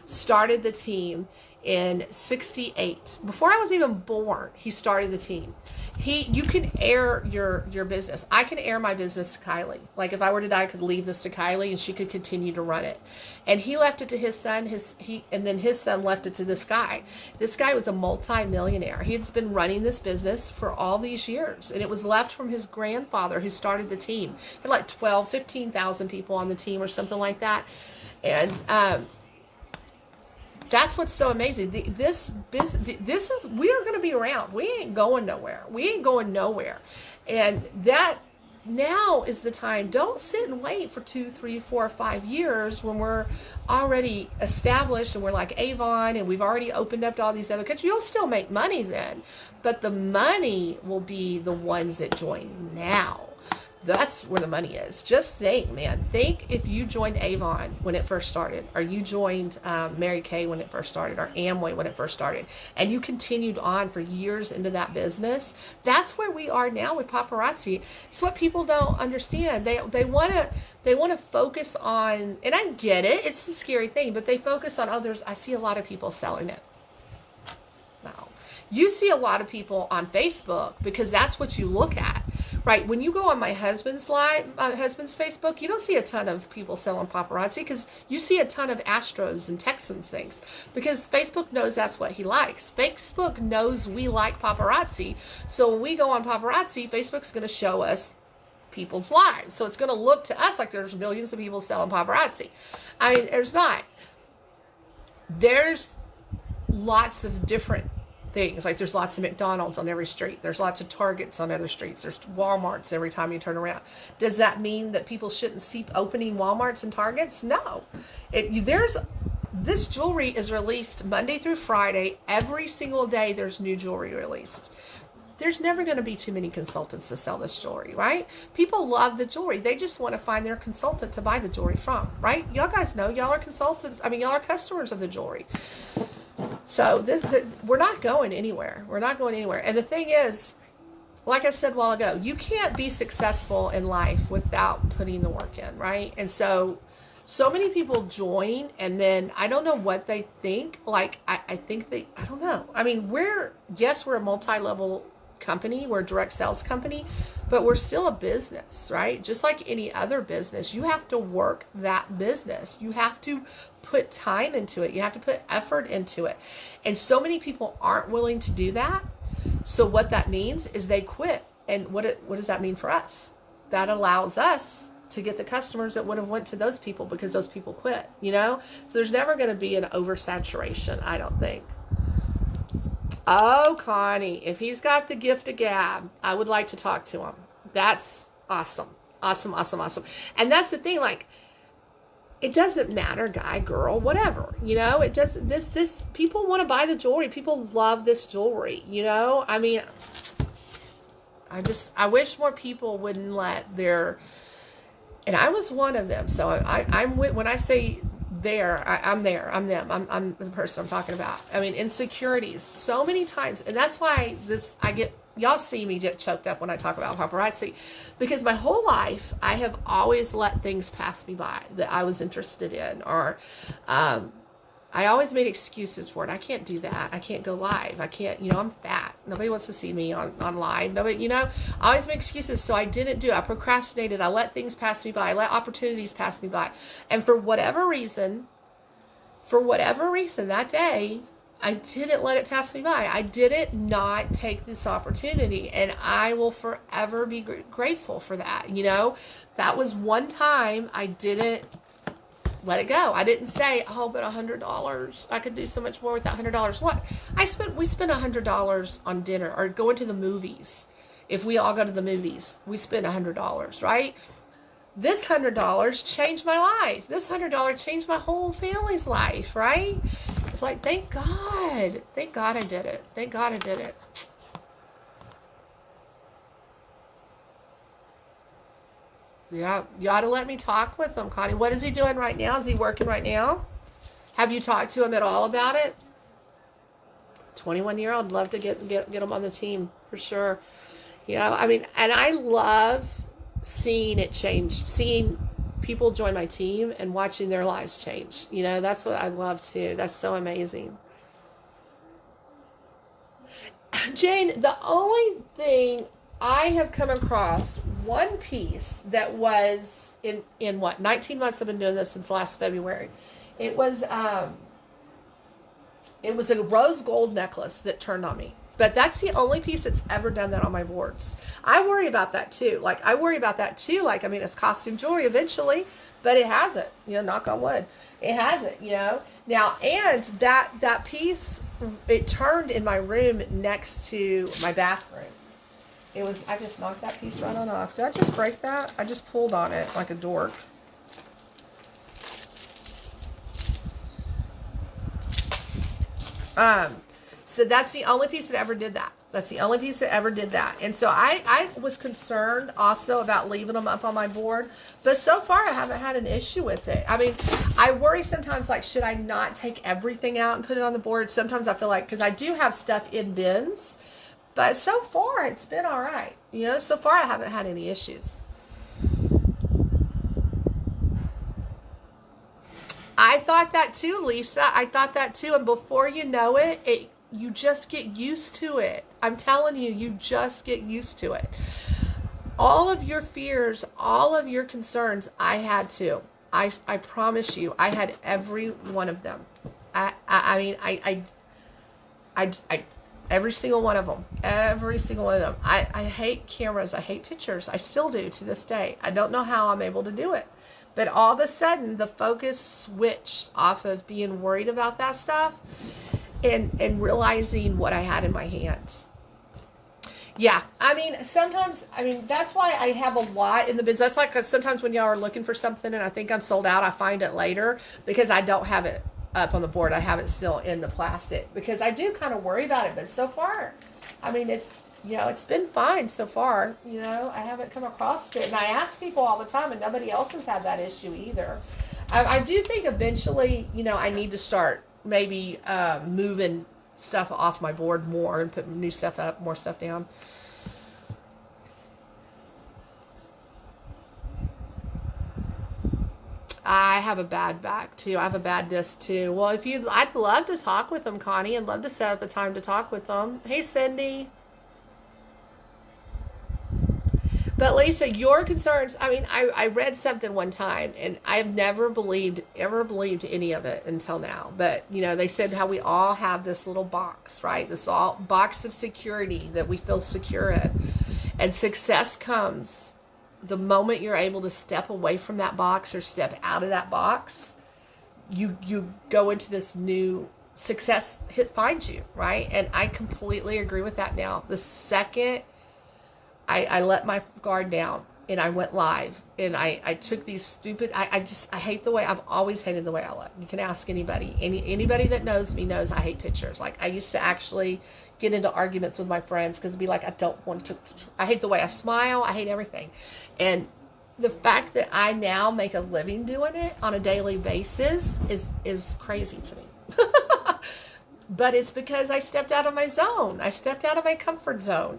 started the team in '68. Before I was even born, he started the team. You can air your business. I can air my business to Kylie. Like, if I were to die, I could leave this to Kylie and she could continue to run it. And he left it to his son, and then his son left it to this guy. This guy was a multi-millionaire. He's been running this business for all these years, and it was left from his grandfather, who started the team. He had like 12, 15,000 people on the team or something like that. And that's what's so amazing. This business, we are going to be around. We ain't going nowhere. We ain't going nowhere. And that now is the time. Don't sit and wait for 2, 3, 4, 5 years when we're already established and we're like Avon and we've already opened up to all these other countries. You'll still make money then, but the money will be the ones that join now. That's where the money is. Just think, man. Think if you joined Avon when it first started, or you joined Mary Kay when it first started, or Amway when it first started, and you continued on for years into that business. That's where we are now with Paparazzi. It's what people don't understand. They want to focus on, and I get it. It's a scary thing, but they focus on others. I see a lot of people selling it. No. You see a lot of people on Facebook because that's what you look at, right? When you go on my husband's Facebook, you don't see a ton of people selling paparazzi because you see a ton of Astros and Texans things because Facebook knows that's what he likes. Facebook knows we like paparazzi. So when we go on paparazzi, Facebook's going to show us people's lives. So it's going to look to us like there's millions of people selling paparazzi. I mean, there's not. There's lots of different things. Like there's lots of McDonald's on every street. There's lots of Targets on other streets. There's Walmarts every time you turn around. Does that mean that people shouldn't keep opening Walmarts and Targets? No. This jewelry is released Monday through Friday. Every single day there's new jewelry released. There's never going to be too many consultants to sell this jewelry, right? People love the jewelry. They just want to find their consultant to buy the jewelry from, right? Y'all guys know y'all are consultants. I mean, y'all are customers of the jewelry. So we're not going anywhere. We're not going anywhere. And the thing is, like I said a while ago, you can't be successful in life without putting the work in, right? And so many people join, and then I don't know what they think. Like, I think I don't know. I mean, we're a multi-level company. We're a direct sales company, but we're still a business, right? Just like any other business, you have to work that business. You have to put time into it. You have to put effort into it. And so many people aren't willing to do that. So what that means is they quit. And what does that mean for us? That allows us to get the customers that would have went to those people because those people quit, you know? So there's never going to be an oversaturation, I don't think. Oh, Connie, if he's got the gift of gab, I would like to talk to him. That's awesome. Awesome, awesome, awesome. And that's the thing, like, it doesn't matter, guy, girl, whatever, you know, it does this people want to buy the jewelry. People love this jewelry, you know? I mean, I wish more people wouldn't let and I was one of them. So I'm when I say I'm there, I'm them, I'm the person I'm talking about. I mean, insecurities so many times. And that's why y'all see me get choked up when I talk about paparazzi, because my whole life I have always let things pass me by that I was interested in, or I always made excuses for it. I can't do that. I can't go live. I can't, you know, I'm fat. Nobody wants to see me on live. Nobody, you know, I always make excuses. So I didn't do it. I procrastinated. I let things pass me by. I let opportunities pass me by. And for whatever reason that day, I didn't let it pass me by. I didn't not take this opportunity. And I will forever be grateful for that. You know, that was one time I didn't let it go. I didn't say, oh, but $100. I could do so much more with that $100. What? We spend $100 on dinner or going to the movies. If we all go to the movies, we spend $100, right? This $100 changed my life. This $100 changed my whole family's life, right? It's like, thank God. Thank God I did it. Thank God I did it. Yeah, you ought to let me talk with him, Connie. What is he doing right now? Is he working right now? Have you talked to him at all about it? 21-year-old, love to get him on the team for sure. You know, I mean, and I love seeing it change, seeing people join my team and watching their lives change. You know, that's what I love too. That's so amazing. Jane, the only thing I have come across one piece that was in what, 19 months I've been doing this since last February. It was a rose gold necklace that turned on me. But that's the only piece that's ever done that on my boards. I worry about that too. Like, I mean, it's costume jewelry eventually, but it hasn't, you know, knock on wood. It hasn't, you know. Now, and that piece, it turned in my room next to my bathroom. I just knocked that piece right on off. Did I just break that? I just pulled on it like a dork. So that's the only piece that ever did that. That's the only piece that ever did that. And so I was concerned also about leaving them up on my board. But so far, I haven't had an issue with it. I mean, I worry sometimes, like, should I not take everything out and put it on the board? Sometimes I feel like, because I do have stuff in bins. But so far, it's been all right. You know, so far, I haven't had any issues. I thought that too, Lisa. I thought that too. And before you know it, you just get used to it. I'm telling you, you just get used to it. All of your fears, all of your concerns, I had to. I promise you, I had every one of them. I every single one of them. Every single one of them. I hate cameras. I hate pictures. I still do to this day. I don't know how I'm able to do it. But all of a sudden, the focus switched off of being worried about that stuff and realizing what I had in my hands. Yeah, I mean, sometimes, that's why I have a lot in the bins. That's like sometimes when y'all are looking for something and I think I'm sold out, I find it later because I don't have it up on the board. I have it still in the plastic because I do kind of worry about it. But so far, I mean, it's, it's been fine so far. I haven't come across it. And I ask people all the time and nobody else has had that issue either. I do think eventually, I need to start maybe moving stuff off my board more and put new stuff up, more stuff down. I have a bad back too. I have a bad disc too. Well, I'd love to talk with them, Connie. I'd love to set up a time to talk with them. Hey, Cindy. But Lisa, your concerns, I read something one time and I've never ever believed any of it until now. But, they said how we all have this little box, right? This box of security that we feel secure in. And success comes the moment you're able to step away from that box or step out of that box. You go into this new success finds you, right? And I completely agree with that now. The second I let my guard down and I went live and I took these stupid, I hate the way, I've always hated the way I look. You can ask anybody. Anybody that knows me knows I hate pictures. Like I used to actually get into arguments with my friends because it'd be like, I hate the way I smile. I hate everything. And the fact that I now make a living doing it on a daily basis is crazy to me. But it's because I stepped out of my zone. I stepped out of my comfort zone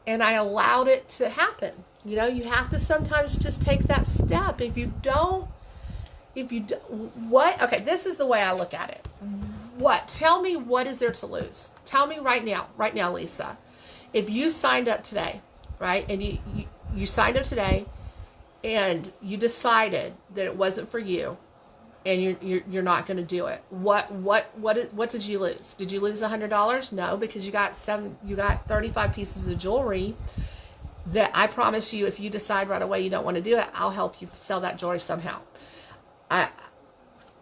and I allowed it to happen. You have to sometimes just take that step. If you don't, okay, this is the way I look at it. Tell me what is there to lose? Tell me right now, Lisa. If you signed up today, right, and you signed up today and you decided that it wasn't for you and you're not going to do it, what did you lose? Did you lose $100? No, because you got 35 pieces of jewelry that I promise you, if you decide right away you don't want to do it, I'll help you sell that jewelry somehow.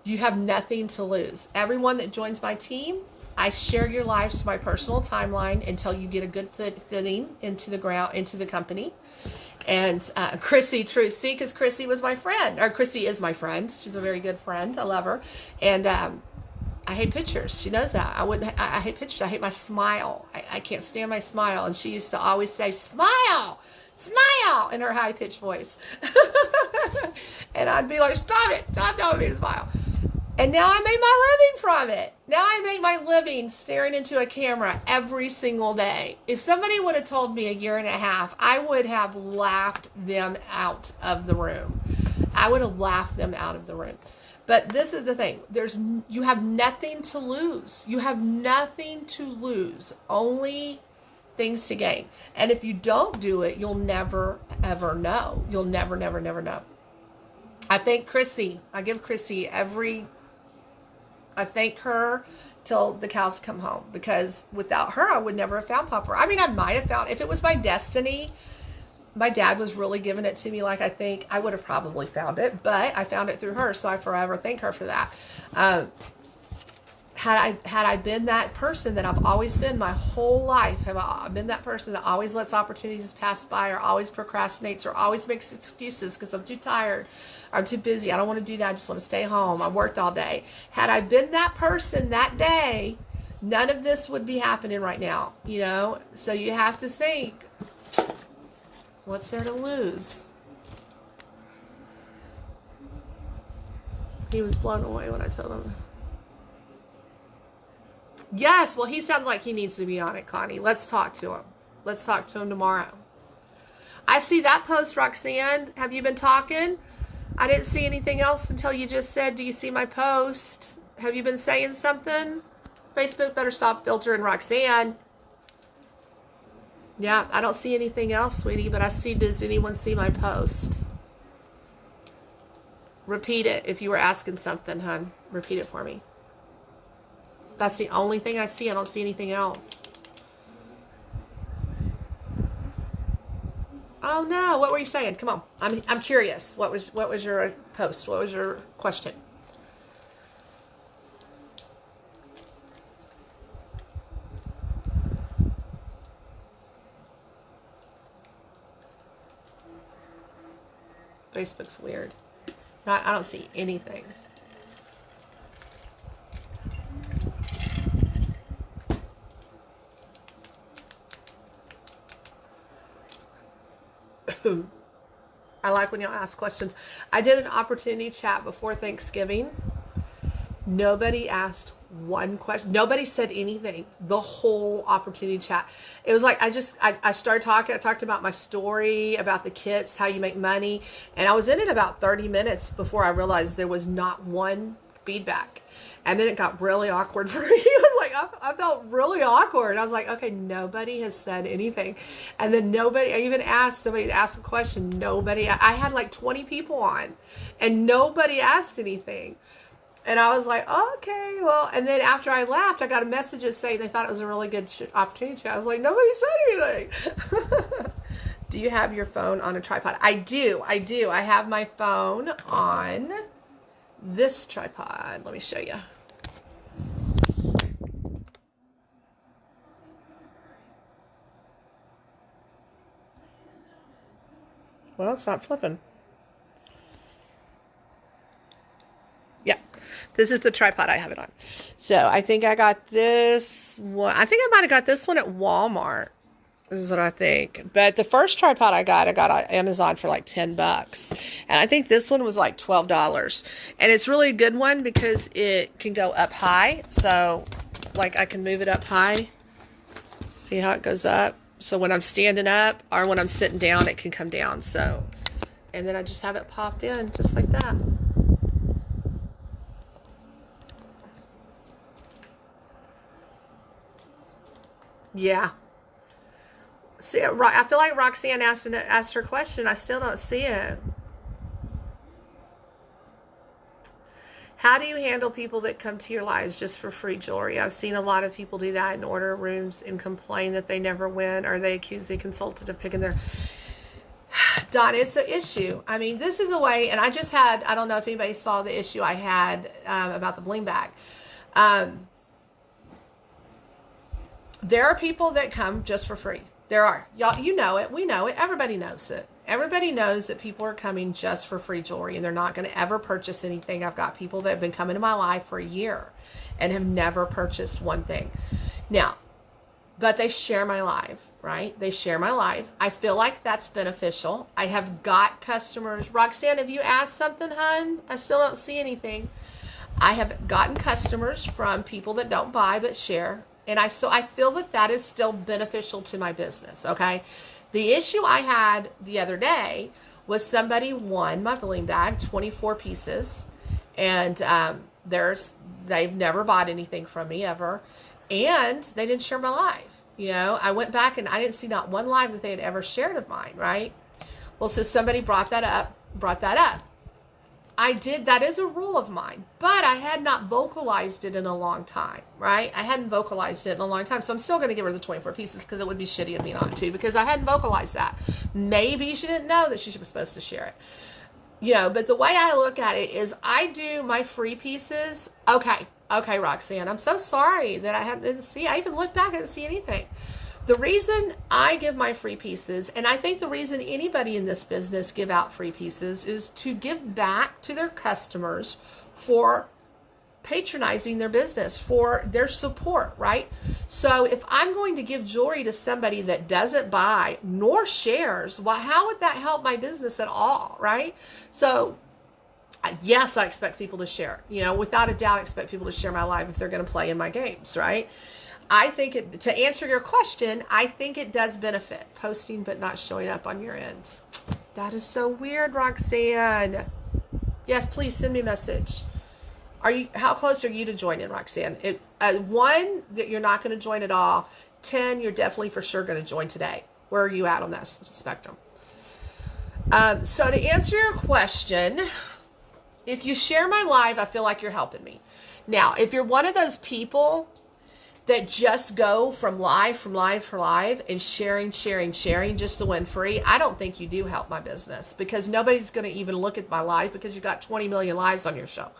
You have nothing to lose. Everyone that joins my team, I share your lives to my personal timeline until you get a good fitting into the company. And Chrissy, true, see, because Chrissy was my friend, or Chrissy is my friend. She's a very good friend. I love her. And I hate pictures. She knows that. I hate pictures. I hate my smile. I can't stand my smile. And she used to always say, smile, smile, in her high-pitched voice. And I'd be like, stop telling me to smile. And now I made my living from it. Now I make my living staring into a camera every single day. If somebody would have told me a year and a half, I would have laughed them out of the room. I would have laughed them out of the room. But this is the thing. You have nothing to lose. You have nothing to lose. Only things to gain. And if you don't do it, you'll never, ever know. You'll never, never, never know. I give Chrissy I thank her till the cows come home, because without her, I would never have found Paparazzi. I might have found, if it was my destiny, my dad was really giving it to me, like I think I would have probably found it, but I found it through her, so I forever thank her for that. Had I been that person that I've always been my whole life, have I been that person that always lets opportunities pass by, or always procrastinates, or always makes excuses because I'm too tired, I'm too busy, I don't want to do that, I just want to stay home, I worked all day. Had I been that person that day, None of this would be happening right now, you know? So you have to think, what's there to lose? He was blown away when I told him. Yes, well, he sounds like he needs to be on it, Connie. Let's talk to him. Let's talk to him tomorrow. I see that post, Roxanne. Have you been talking? I didn't see anything else until you just said, do you see my post? Have you been saying something? Facebook better stop filtering Roxanne. Yeah, I don't see anything else, sweetie, but I see, does anyone see my post? Repeat it if you were asking something, hon. Repeat it for me. That's the only thing I see. I don't see anything else. Oh no, what were you saying? Come on. I'm curious. What was your post? What was your question? Facebook's weird. I don't see anything. I like when y'all ask questions. I did an opportunity chat before Thanksgiving. Nobody asked one question. Nobody said anything. The whole opportunity chat. It was like I started talking. I talked about my story, about the kits, how you make money. And I was in it about 30 minutes before I realized there was not one feedback. And then it got really awkward for me. It was like, I felt really awkward. I was like, okay, nobody has said anything. And then nobody, I even asked somebody to ask a question. Nobody, I had like 20 people on and nobody asked anything. And I was like, okay, well, and then after I left, I got a message saying they thought it was a really good opportunity chat. I was like, nobody said anything. Do you have your phone on a tripod? I do. I have my phone on this tripod. Let me show you. Well, it's not flipping. Yeah, this is the tripod I have it on. So I think I got this one. I think I might have got this one at Walmart. This is what I think. But the first tripod I got on Amazon for like $10. And I think this one was like $12. And it's really a good one because it can go up high. So like I can move it up high. See how it goes up? So when I'm standing up or when I'm sitting down, it can come down. So, and then I just have it popped in just like that. Yeah. See, I feel like Roxanne asked her question. I still don't see it. How do you handle people that come to your lives just for free jewelry? I've seen a lot of people do that in order rooms and complain that they never win, or they accuse the consultant of picking their... Don, it's an issue. I mean, this is a way, and I don't know if anybody saw the issue I had about the bling bag. There are people that come just for free. There are. Y'all, you know it. We know it. Everybody knows it. Everybody knows that people are coming just for free jewelry and they're not going to ever purchase anything. I've got people that have been coming to my life for a year and have never purchased one thing. Now, but they share my life, right? They share my life. I feel like that's beneficial. I have got customers. Roxanne, have you asked something, hun? I still don't see anything. I have gotten customers from people that don't buy but share. And I feel that is still beneficial to my business, okay? The issue I had the other day was somebody won my bling bag, 24 pieces, and they've never bought anything from me ever, and they didn't share my live. You know, I went back and I didn't see not one live that they had ever shared of mine, right? Well, so somebody brought that up. I did, that is a rule of mine, but I had not vocalized it in a long time, right? I hadn't vocalized it in a long time, so I'm still going to give her the 24 pieces because it would be shitty of me not to, because I hadn't vocalized that. Maybe she didn't know that she was supposed to share it. You know, but the way I look at it is I do my free pieces. Okay, Roxanne, I'm so sorry that didn't see. I even looked back, I didn't see anything. The reason I give my free pieces, and I think the reason anybody in this business give out free pieces, is to give back to their customers for patronizing their business for their support, right? So if I'm going to give jewelry to somebody that doesn't buy nor shares, well, how would that help my business at all, right? So yes, I expect people to share. Without a doubt, I expect people to share my live if they're going to play in my games, right? I think to answer your question, I think it does benefit posting but not showing up on your ends. That is so weird, Roxanne. Yes, please send me a message. How close are you to joining, Roxanne? 1, that you're not going to join at all. 10, you're definitely for sure going to join today. Where are you at on that spectrum? So to answer your question, if you share my live, I feel like you're helping me. Now, if you're one of those people that just go from live and sharing just to win free, I don't think you do help my business, because nobody's going to even look at my live because you got 20 million lives on your show.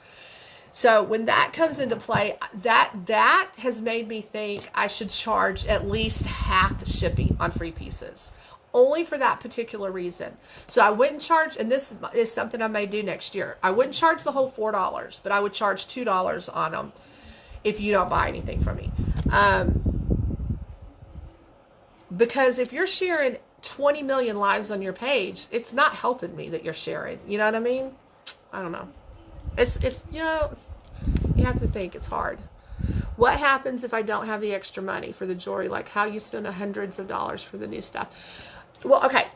So when that comes into play, that has made me think I should charge at least half the shipping on free pieces, only for that particular reason. So I wouldn't charge, and this is something I may do next year, I wouldn't charge the whole $4, but I would charge $2 on them if you don't buy anything from me. Because if you're sharing 20 million lives on your page, it's not helping me that you're sharing. You know what I mean? I don't know. It's you have to think. It's hard. What happens if I don't have the extra money for the jewelry? Like how you spend hundreds of dollars for the new stuff. Well, okay.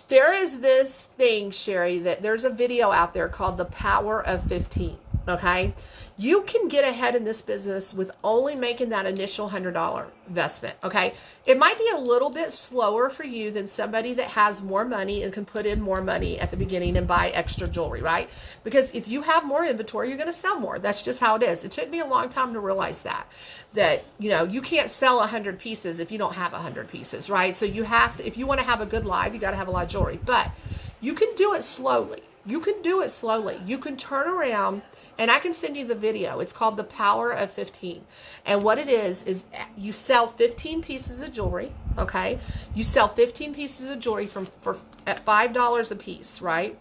There is this thing, Sherry, that there's a video out there called The Power of 15. Okay. You can get ahead in this business with only making that initial $100 investment. Okay. It might be a little bit slower for you than somebody that has more money and can put in more money at the beginning and buy extra jewelry, right? Because if you have more inventory, you're going to sell more. That's just how it is. It took me a long time to realize that, you can't sell 100 pieces if you don't have 100 pieces, right? So you have to, if you want to have a good live, you got to have a lot of jewelry, but you can do it slowly. You can do it slowly. You can turn around. And I can send you the video. It's called The Power of 15. And what it is you sell 15 pieces of jewelry, okay? You sell 15 pieces of jewelry at $5 a piece, right?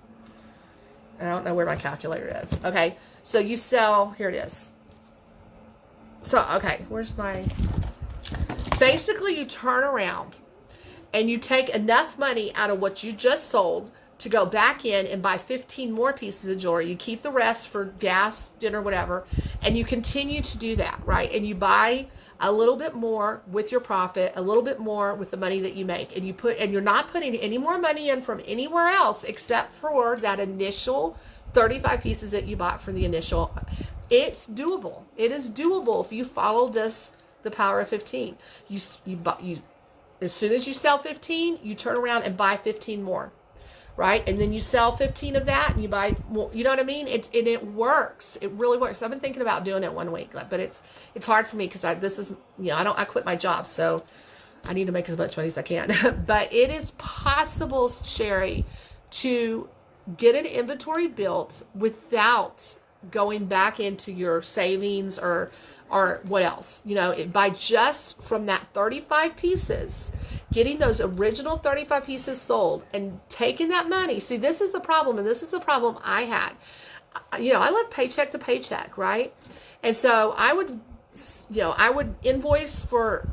I don't know where my calculator is. Okay, so you sell, here it is. So, okay, basically you turn around and you take enough money out of what you just sold to go back in and buy 15 more pieces of jewelry. You keep the rest for gas, dinner, whatever, and you continue to do that, right? And you buy a little bit more with your profit, a little bit more with the money that you make, and you're not putting any more money in from anywhere else except for that initial 35 pieces that you bought for the initial. It's doable. It is doable if you follow this, The Power of 15. You as soon as you sell 15, you turn around and buy 15 more. Right? And then you sell 15 of that and you buy more, you know what I mean? It works. It really works. I've been thinking about doing it one week, but it's hard for me because I quit my job. So I need to make as much money as I can, but it is possible, Sherry, to get an inventory built without going back into your savings or what else, by just from that 35 pieces, getting those original 35 pieces sold and taking that money. See, this is the problem. And this is the problem I had. I live paycheck to paycheck, right? And so I would invoice for,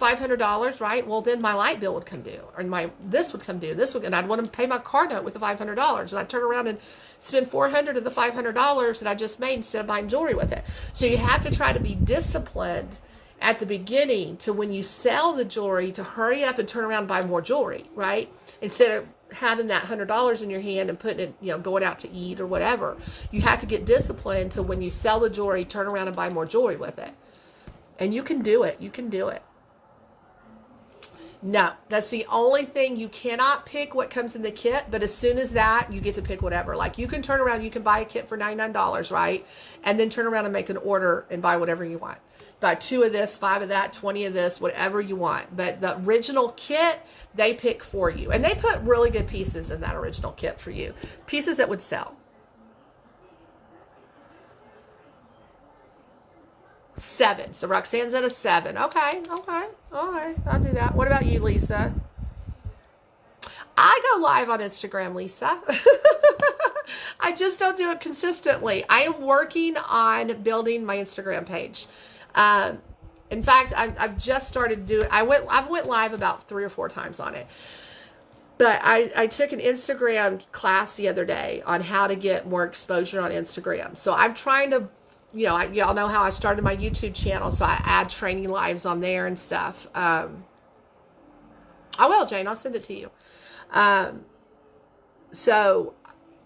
$500, right? Well, then my light bill would come due, or this would come due, and I'd want to pay my car note with the $500, and I'd turn around and spend $400 of the $500 that I just made instead of buying jewelry with it. So you have to try to be disciplined at the beginning to when you sell the jewelry to hurry up and turn around and buy more jewelry, right? Instead of having that $100 in your hand and putting it, going out to eat or whatever. You have to get disciplined to when you sell the jewelry, turn around and buy more jewelry with it. And you can do it. You can do it. No, that's the only thing. You cannot pick what comes in the kit, but as soon as that, you get to pick whatever. Like you can turn around, you can buy a kit for $99, right? And then turn around and make an order and buy whatever you want. Buy 2 of this, 5 of that, 20 of this, whatever you want. But the original kit, they pick for you. And they put really good pieces in that original kit for you. Pieces that would sell. 7. So Roxanne's at a 7. Okay. All right. I'll do that. What about you, Lisa? I go live on Instagram, Lisa. I I just don't do it consistently. I am working on building my Instagram page. In fact, I've just started doing. I went live about 3 or 4 times on it. But I took an Instagram class the other day on how to get more exposure on Instagram. So I'm trying to, y'all know how I started my YouTube channel. So I add training lives on there and stuff. I will, Jane. I'll send it to you. So,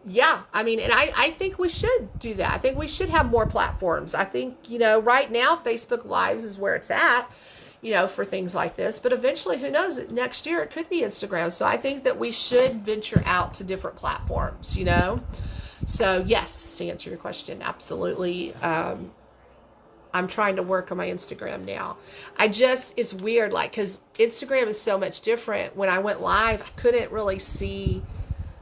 yeah, I mean, and I think we should do that. I think we should have more platforms. I think, right now, Facebook Lives is where it's at, for things like this. But eventually, who knows, next year it could be Instagram. So I think that we should venture out to different platforms, So, yes, to answer your question, absolutely. I'm trying to work on my Instagram now. It's weird, because Instagram is so much different. When I went live, I couldn't really see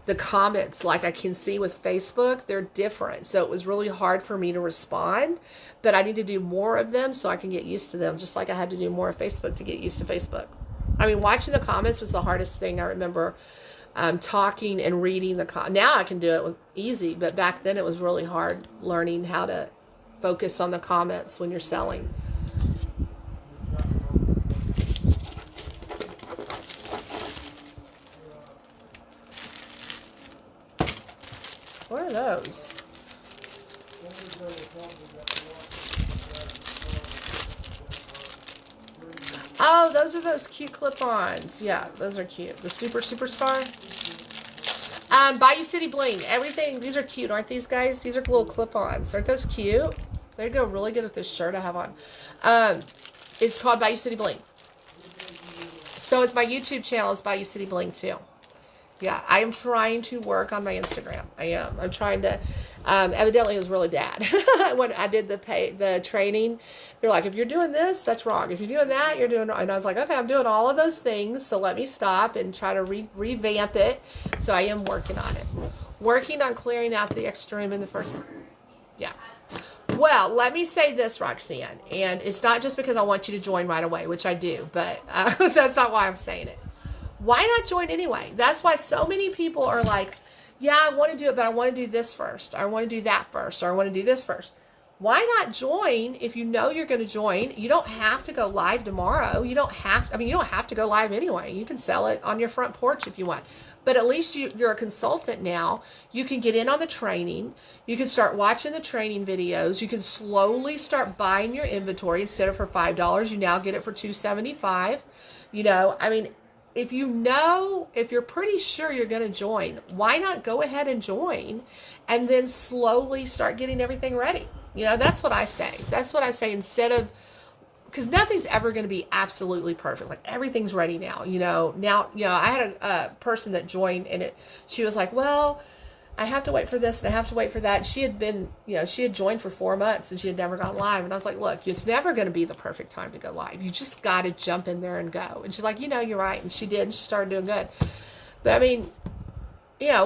the comments like I can see with Facebook. They're different. So it was really hard for me to respond, but I need to do more of them so I can get used to them, just like I had to do more of Facebook to get used to Facebook. I mean, watching the comments was the hardest thing. I remember talking and reading now I can do it easy, but back then it was really hard learning how to focus on the comments when you're selling. What are those? Oh, those are those cute clip-ons. Yeah, those are cute. The Superstar. Bayou City Bling. Everything. These are cute, aren't these guys? These are little clip-ons. Aren't those cute? They go really good with this shirt I have on. It's called Bayou City Bling. So it's my YouTube channel. It's Bayou City Bling too. Yeah, I am trying to work on my Instagram. I am. I'm trying to. Evidently, it was really bad when I did the training. They're like, if you're doing this, that's wrong. If you're doing that, you're doing wrong. And I was like, okay, I'm doing all of those things. So let me stop and try to revamp it. So I am working on it. Working on clearing out the extra room in the first. Yeah. Well, let me say this, Roxanne, and it's not just because I want you to join right away, which I do, but that's not why I'm saying it. Why not join anyway? That's why so many people are like, yeah, I want to do it, but I want to do this first. Or I want to do that first. Or I want to do this first. Why not join if you know you're going to join? You don't have to go live tomorrow. You don't have to go live anyway. You can sell it on your front porch if you want. But at least you're a consultant now. You can get in on the training. You can start watching the training videos. You can slowly start buying your inventory. Instead of for $5, you now get it for $2.75. If you're pretty sure you're going to join, why not go ahead and join and then slowly start getting everything ready? That's what I say. That's what I say instead of, because nothing's ever going to be absolutely perfect. Like everything's ready now, I had a person that joined and she was like, well, I have to wait for this and I have to wait for that. She had been, she had joined for 4 months and she had never gone live. And I was like, look, it's never going to be the perfect time to go live. You just got to jump in there and go. And she's like, you're right. And she did. And she started doing good. But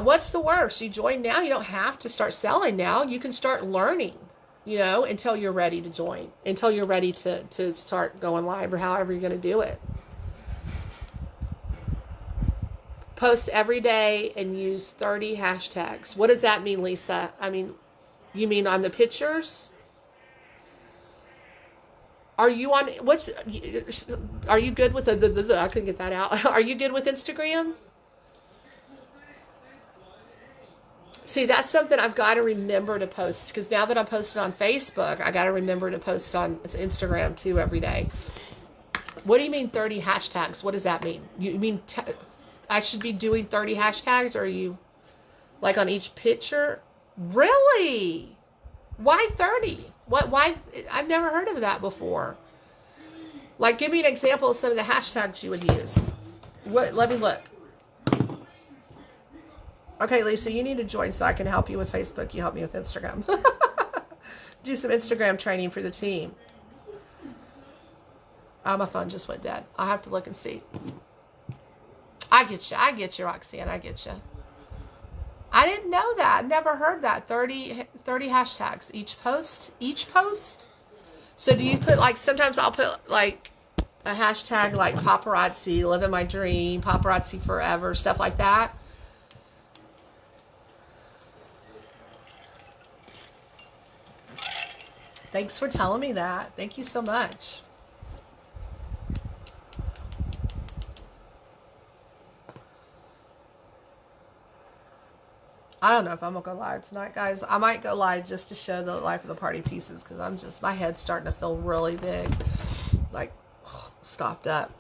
what's the worst? You join now. You don't have to start selling now. You can start learning, until you're ready to join, until you're ready to start going live or however you're going to do it. Post every day and use 30 hashtags. What does that mean, Lisa? You mean on the pictures? Are you on, are you good with I couldn't get that out. Are you good with Instagram? See, that's something I've got to remember to post, because now that I'm posting on Facebook, I got to remember to post on Instagram too every day. What do you mean 30 hashtags? What does that mean? You mean I should be doing 30 hashtags, or are you like on each picture? Really? Why 30? Why? I've never heard of that before. Like, give me an example of some of the hashtags you would use. Let me look. Okay, Lisa, you need to join so I can help you with Facebook. You help me with Instagram. Do some Instagram training for the team. Oh, my phone just went dead. I'll have to look and see. I get you, Roxanne. I get you. I didn't know that. Never heard that. 30 hashtags each post. So do you put, like, sometimes I'll put like a hashtag like paparazzi, living my dream, paparazzi forever, stuff like that. Thanks for telling me that. Thank you so much. I don't know if I'm gonna go live tonight, guys. I might go live just to show the life of the party pieces, because my head's starting to feel really big, like stopped up.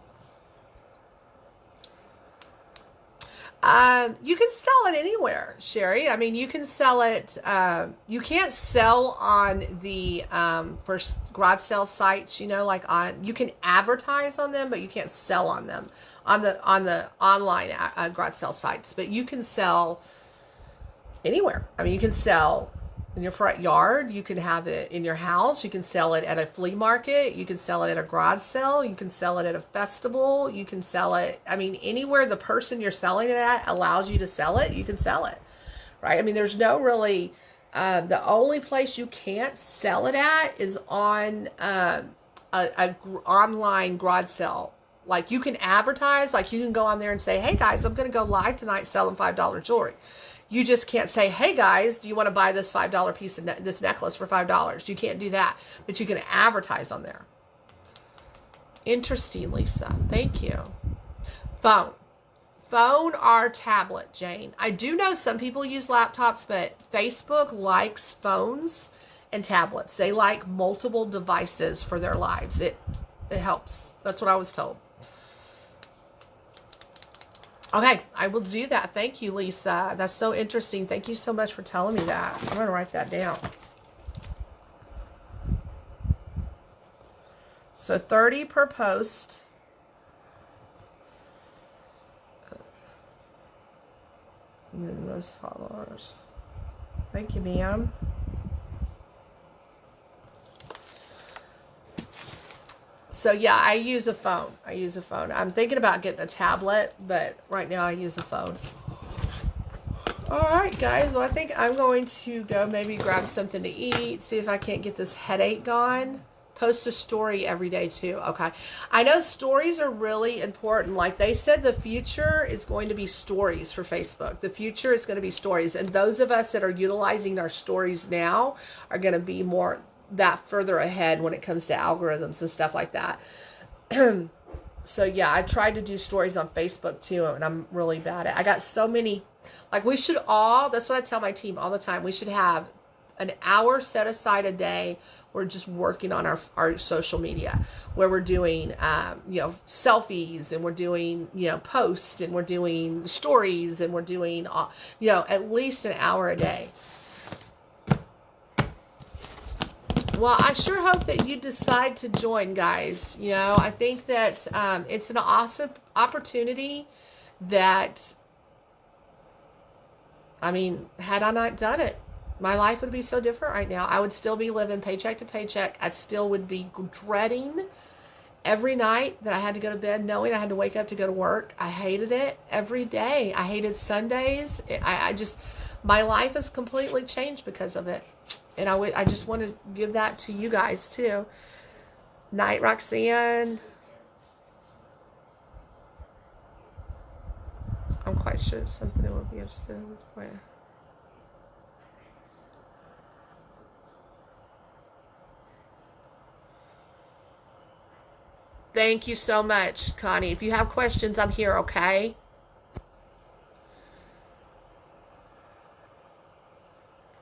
You can sell it anywhere, Sherry. I mean, you can sell it. You can't sell on the first garage sale sites. You know, like you can advertise on them, but you can't sell on them on the online garage sale sites. But you can sell anywhere. I mean, you can sell in your front yard. You can have it in your house. You can sell it at a flea market. You can sell it at a garage sale. You can sell it at a festival. You can sell it, I mean, anywhere the person you're selling it at allows you to sell it, you can sell it, right? I mean, there's no really, the only place you can't sell it at is on online garage sale. Like, you can advertise, like you can go on there and say, hey guys, I'm going to go live tonight selling $5 jewelry. You just can't say, hey guys, do you want to buy this $5 piece of this necklace for $5? You can't do that, but you can advertise on there. Interesting, Lisa. Thank you. Phone or tablet, Jane. I do know some people use laptops, but Facebook likes phones and tablets. They like multiple devices for their lives. It helps. That's what I was told. Okay, I will do that. Thank you, Lisa. That's so interesting. Thank you so much for telling me that. I'm going to write that down. So 30 per post. And then most followers. Thank you, ma'am. So yeah, I use a phone. I'm thinking about getting a tablet, but right now I use a phone. All right, guys. Well, I think I'm going to go maybe grab something to eat, see if I can't get this headache gone. Post a story every day too. Okay. I know stories are really important. Like they said, the future is going to be stories for Facebook. The future is going to be stories. And those of us that are utilizing our stories now are going to be more that further ahead when it comes to algorithms and stuff like that. So yeah, I tried to do stories on Facebook too, and I'm really bad at it. I got so many, like we should all, that's what I tell my team all the time. We should have an hour set aside a day. We're just working on our social media, where we're doing, selfies, and we're doing, posts, and we're doing stories, and we're doing, at least an hour a day. Well, I sure hope that you decide to join, guys. I think that it's an awesome opportunity that, had I not done it, my life would be so different right now. I would still be living paycheck to paycheck. I still would be dreading every night that I had to go to bed, knowing I had to wake up to go to work. I hated it every day. I hated Sundays. My life has completely changed because of it. And I just want to give that to you guys too. Night, Roxanne. I'm quite sure it's something that would be interested at this point. Thank you so much, Connie. If you have questions, I'm here, okay?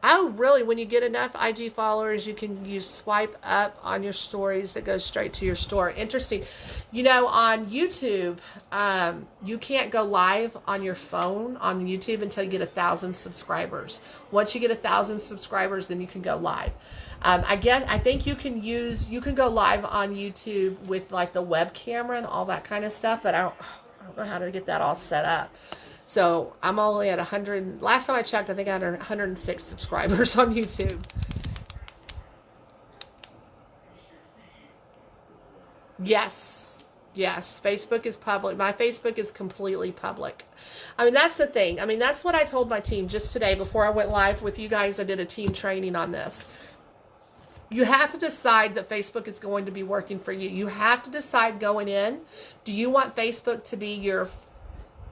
Oh, really? When you get enough IG followers, you can use swipe up on your stories that goes straight to your store. Interesting. On YouTube, you can't go live on your phone on YouTube until you get 1,000 subscribers. Once you get 1,000 subscribers, then you can go live. I think you can go live on YouTube with like the web camera and all that kind of stuff, but I don't know how to get that all set up. So I'm only at 100. Last time I checked, I think I had 106 subscribers on YouTube. Yes. Facebook is public. My Facebook is completely public. That's the thing. That's what I told my team just today before I went live with you guys. I did a team training on this. You have to decide that Facebook is going to be working for you. You have to decide going in, do you want Facebook to be your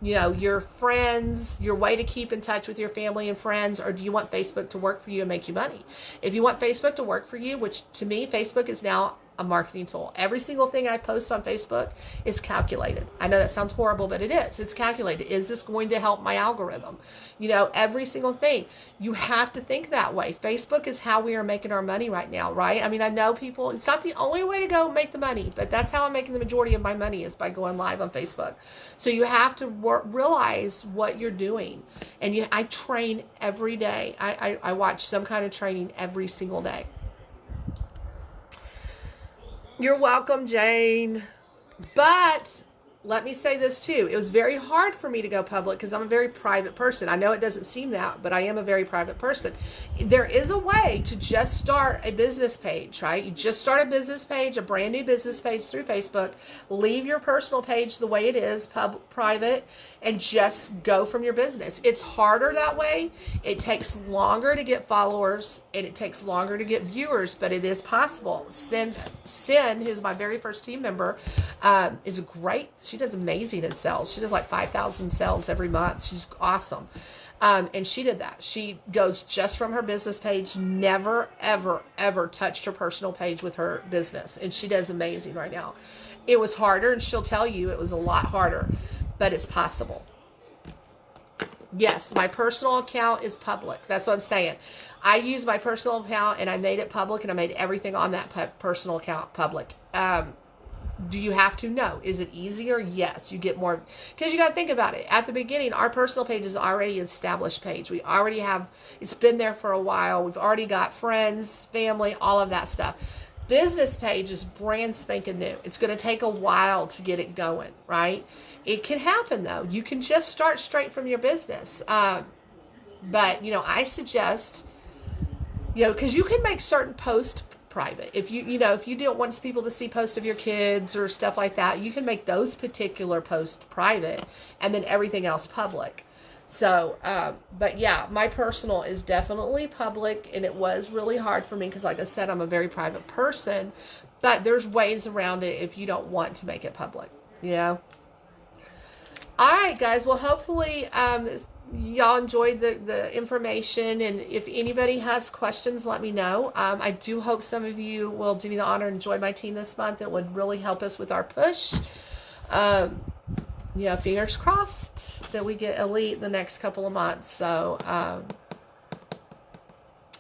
your friends, your way to keep in touch with your family and friends, or do you want Facebook to work for you and make you money? If you want Facebook to work for you, which to me, Facebook is now a marketing tool. Every single thing I post on Facebook is calculated. I know that sounds horrible, but it is. It's calculated. Is this going to help my algorithm? Every single thing. You have to think that way. Facebook is how we are making our money right now, right? I mean, I know people, it's not the only way to go make the money, but that's how I'm making the majority of my money, is by going live on Facebook. So you have to realize what you're doing. And I train every day. I watch some kind of training every single day. You're welcome, Jane. But let me say this too. It was very hard for me to go public because I'm a very private person. I know it doesn't seem that, but I am a very private person. There is a way to just start a business page, right? You just start a business page, a brand new business page through Facebook. Leave your personal page the way it is, private, and just go from your business. It's harder that way. It takes longer to get followers, and it takes longer to get viewers, but it is possible. Sin, who's my very first team member, is a great. She does amazing in sales. She does like 5,000 sales every month. She's awesome. And she did that. She goes just from her business page, never, ever, ever touched her personal page with her business. And she does amazing right now. It was harder, and she'll tell you it was a lot harder, but it's possible. Yes, my personal account is public. That's what I'm saying. I use my personal account, and I made it public, and I made everything on that personal account public. Do you have to? No. Is it easier? Yes. You get more, because you got to think about it. At the beginning, our personal page is already an established page. We already have, it's been there for a while. We've already got friends, family, all of that stuff. Business page is brand spanking new. It's going to take a while to get it going, right? It can happen though. You can just start straight from your business. But, I suggest, because you can make certain posts private. If you don't want people to see posts of your kids or stuff like that, you can make those particular posts private and then everything else public. So, but yeah, my personal is definitely public, and it was really hard for me because, like I said, I'm a very private person, but there's ways around it if you don't want to make it public, All right, guys. Well, hopefully, y'all enjoyed the information, and if anybody has questions, let me know. I do hope some of you will do me the honor and join my team this month. It would really help us with our push. Fingers crossed that we get elite the next couple of months. So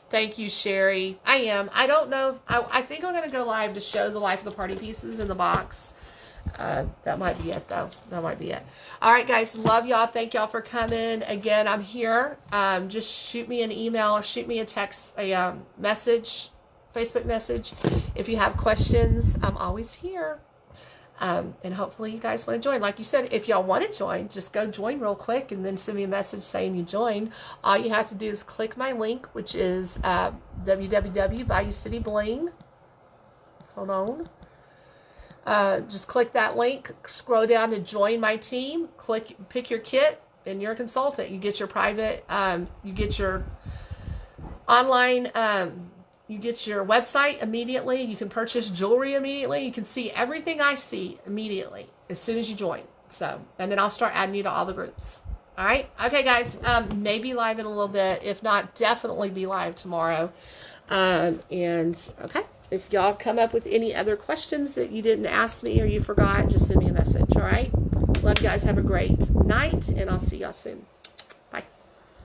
thank you, Sherry. I don't know. I think I'm going to go live to show the life of the party pieces in the box. That might be it, though. That might be it. All right, guys. Love y'all. Thank y'all for coming. Again, I'm here. Just shoot me an email or shoot me a text, a message, Facebook message. If you have questions, I'm always here. And hopefully you guys want to join. Like you said, if y'all want to join, just go join real quick and then send me a message saying you joined. All you have to do is click my link, which is www.BayouCityBling. Hold on. Just click that link, scroll down to join my team, pick your kit, and you're a consultant. You get your private, you get your online, you get your website immediately. You can purchase jewelry immediately. You can see everything I see immediately as soon as you join. So, and then I'll start adding you to all the groups. All right. Okay, guys, maybe live in a little bit. If not, definitely be live tomorrow. And okay. If y'all come up with any other questions that you didn't ask me or you forgot, just send me a message, all right? Love you guys. Have a great night, and I'll see y'all soon.